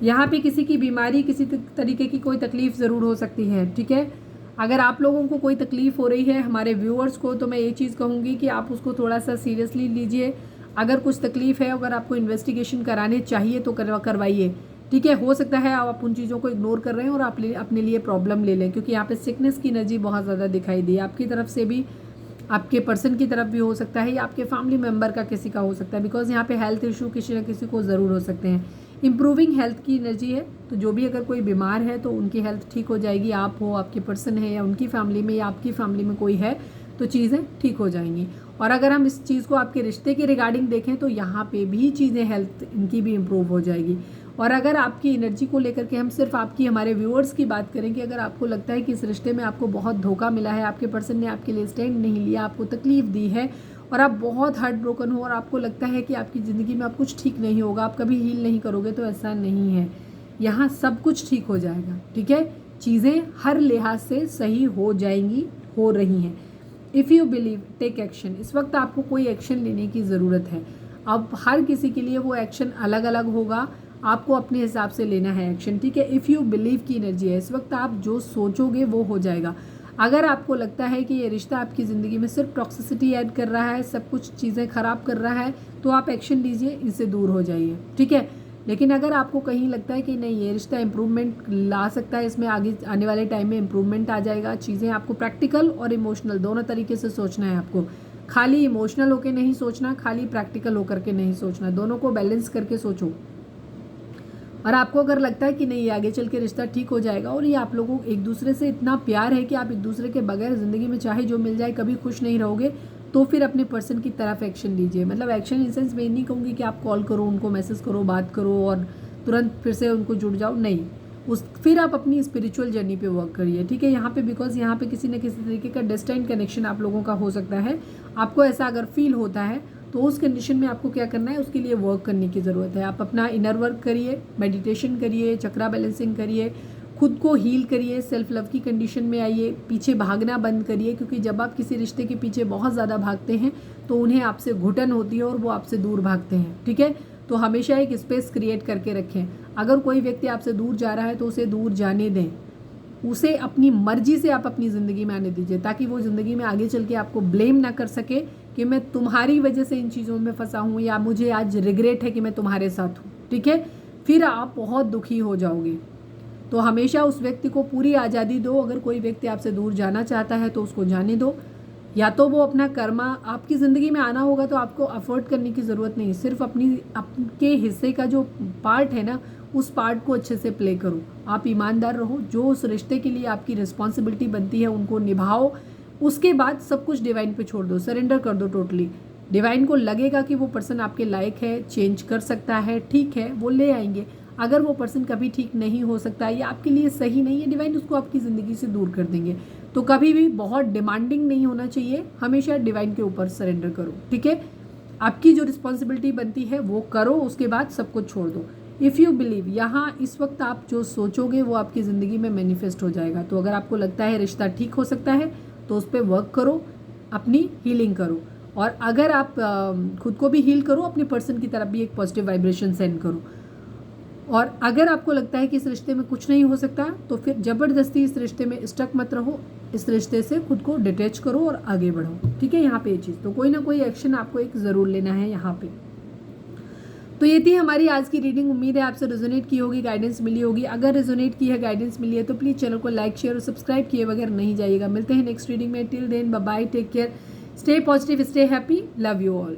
यहाँ पे किसी की बीमारी, किसी तरीके की कोई तकलीफ़ ज़रूर हो सकती है, ठीक है। अगर आप लोगों को कोई तकलीफ़ हो रही है, हमारे व्यूअर्स को, तो मैं ये चीज़ कहूँगी कि आप उसको थोड़ा सा सीरियसली लीजिए। अगर कुछ तकलीफ़ है, अगर आपको इन्वेस्टिगेशन कराने चाहिए तो करवाइए, ठीक है। हो सकता है आप उन चीज़ों को इग्नोर कर रहे हैं और आप अपने लिए प्रॉब्लम ले लें, क्योंकि यहाँ पे सिकनेस की एनर्जी बहुत ज़्यादा दिखाई दी, आपकी तरफ से भी, आपके पर्सन की तरफ भी हो सकता है, या आपके फैमिली मेम्बर का किसी का हो सकता है, बिकॉज यहाँ पे हेल्थ इशू किसी न किसी को ज़रूर हो सकते हैं। इम्प्रूविंग हेल्थ की एनर्जी है, तो जो भी अगर कोई बीमार है तो उनकी हेल्थ ठीक हो जाएगी, आप हो, आपके पर्सन है, या उनकी फैमिली में, या आपकी फैमिली में कोई है, तो चीज़ें ठीक हो जाएंगी। और अगर हम इस चीज़ को आपके रिश्ते के रिगार्डिंग देखें तो यहाँ पे भी चीज़ें, हेल्थ इनकी भी इम्प्रूव हो जाएगी। और अगर आपकी एनर्जी को लेकर के हम सिर्फ आपकी, हमारे व्यूअर्स की बात करें कि अगर आपको लगता है कि इस रिश्ते में आपको बहुत धोखा मिला है, आपके पर्सन ने आपके लिए स्टैंड नहीं लिया, आपको तकलीफ़ दी है और आप बहुत हार्ट ब्रोकन हो और आपको लगता है कि आपकी ज़िंदगी में अब कुछ ठीक नहीं होगा, आप कभी हील नहीं करोगे, तो ऐसा नहीं है। यहाँ सब कुछ ठीक हो जाएगा, ठीक है। चीज़ें हर लिहाज से सही हो जाएंगी, हो रही हैं। If you believe, take action. इस वक्त आपको कोई एक्शन लेने की ज़रूरत है। अब हर किसी के लिए वो एक्शन अलग अलग होगा, आपको अपने हिसाब से लेना है एक्शन, ठीक है। इफ़ यू बिलीव की एनर्जी है, इस वक्त आप जो सोचोगे वो हो जाएगा। अगर आपको लगता है कि ये रिश्ता आपकी ज़िंदगी में सिर्फ टॉक्सिसिटी ऐड कर रहा है, सब कुछ चीज़ें ख़राब कर रहा है, तो आप एक्शन लीजिए, इनसे दूर हो जाइए, ठीक है। लेकिन अगर आपको कहीं लगता है कि नहीं, ये रिश्ता इम्प्रूवमेंट ला सकता है, इसमें आगे आने वाले टाइम में इम्प्रूवमेंट आ जाएगा, चीज़ें आपको प्रैक्टिकल और इमोशनल दोनों तरीके से सोचना है। आपको खाली इमोशनल होकर नहीं सोचना, खाली प्रैक्टिकल होकर के नहीं सोचना, दोनों को बैलेंस करके सोचो। और आपको अगर लगता है कि नहीं, ये आगे चल के रिश्ता ठीक हो जाएगा और ये आप लोगों को एक दूसरे से इतना प्यार है कि आप एक दूसरे के बगैर ज़िंदगी में चाहे जो मिल जाए कभी खुश नहीं रहोगे, तो फिर अपने पर्सन की तरफ एक्शन लीजिए। मतलब एक्शन इन सेंस मैं नहीं कहूँगी कि आप कॉल करो, उनको मैसेज करो, बात करो और तुरंत फिर से उनको जुड़ जाओ, नहीं। फिर आप अपनी स्पिरिचुअल जर्नी पे वर्क करिए, ठीक है। यहाँ पे बिकॉज यहाँ पे किसी न किसी तरीके का डेस्टाइन कनेक्शन आप लोगों का हो सकता है। आपको ऐसा अगर फील होता है तो उस कंडीशन में आपको क्या करना है, उसके लिए वर्क करने की ज़रूरत है। आप अपना इनर वर्क करिए, मेडिटेशन करिए, चक्रा बैलेंसिंग करिए, खुद को हील करिए, सेल्फ लव की कंडीशन में आइए, पीछे भागना बंद करिए, क्योंकि जब आप किसी रिश्ते के पीछे बहुत ज़्यादा भागते हैं तो उन्हें आपसे घुटन होती है और वो आपसे दूर भागते हैं, ठीक है। तो हमेशा एक स्पेस क्रिएट करके रखें। अगर कोई व्यक्ति आपसे दूर जा रहा है तो उसे दूर जाने दें, उसे अपनी मर्जी से आप अपनी ज़िंदगी में आने दीजिए, ताकि वो ज़िंदगी में आगे चल के आपको ब्लेम ना कर सके कि मैं तुम्हारी वजह से इन चीज़ों में फंसा हूँ या मुझे आज रिग्रेट है कि मैं तुम्हारे साथ हूँ। ठीक है, फिर आप बहुत दुखी हो जाओगे। तो हमेशा उस व्यक्ति को पूरी आज़ादी दो। अगर कोई व्यक्ति आपसे दूर जाना चाहता है तो उसको जाने दो, या तो वो अपना कर्मा, आपकी ज़िंदगी में आना होगा तो आपको अफोर्ड करने की ज़रूरत नहीं, सिर्फ आपके हिस्से का जो पार्ट है ना, उस पार्ट को अच्छे से प्ले करो। आप ईमानदार रहो, जो उस रिश्ते के लिए आपकी रिस्पॉन्सिबिलिटी बनती है उनको निभाओ। उसके बाद सब कुछ डिवाइन पे छोड़ दो, सरेंडर कर दो टोटली। डिवाइन को लगेगा कि वो पर्सन आपके लायक है, चेंज कर सकता है, ठीक है, वो ले आएंगे। अगर वो पर्सन कभी ठीक नहीं हो सकता या आपके लिए सही नहीं है, डिवाइन उसको आपकी ज़िंदगी से दूर कर देंगे। तो कभी भी बहुत डिमांडिंग नहीं होना चाहिए, हमेशा डिवाइन के ऊपर सरेंडर करो। ठीक है, आपकी जो रिस्पॉन्सिबिलिटी बनती है वो करो, उसके बाद सब कुछ छोड़ दो। इफ़ यू बिलीव, यहाँ इस वक्त आप जो सोचोगे वो आपकी ज़िंदगी में मैनिफेस्ट हो जाएगा। तो अगर आपको लगता है रिश्ता ठीक हो सकता है तो उस पर वर्क करो, अपनी हीलिंग करो। और अगर आप खुद को भी हील करो, अपने पर्सन की तरफ भी एक पॉजिटिव वाइब्रेशन सेंड करो। और अगर आपको लगता है कि इस रिश्ते में कुछ नहीं हो सकता तो फिर ज़बरदस्ती इस रिश्ते में स्टक मत रहो, इस रिश्ते से खुद को डिटैच करो और आगे बढ़ो। ठीक है, यहाँ पे ये चीज़, तो कोई ना कोई एक्शन आपको एक ज़रूर लेना है यहाँ पे। तो ये थी हमारी आज की रीडिंग। उम्मीद है आपसे रेजोनेट की होगी, गाइडेंस मिली होगी। अगर रेजोनेट की है, गाइडेंस मिली है तो प्लीज़ चैनल को लाइक, शेयर और सब्सक्राइब किए बगैर नहीं जाइएगा। मिलते हैं नेक्स्ट रीडिंग में। Till then bye bye, take care, stay positive, stay happy, love you all.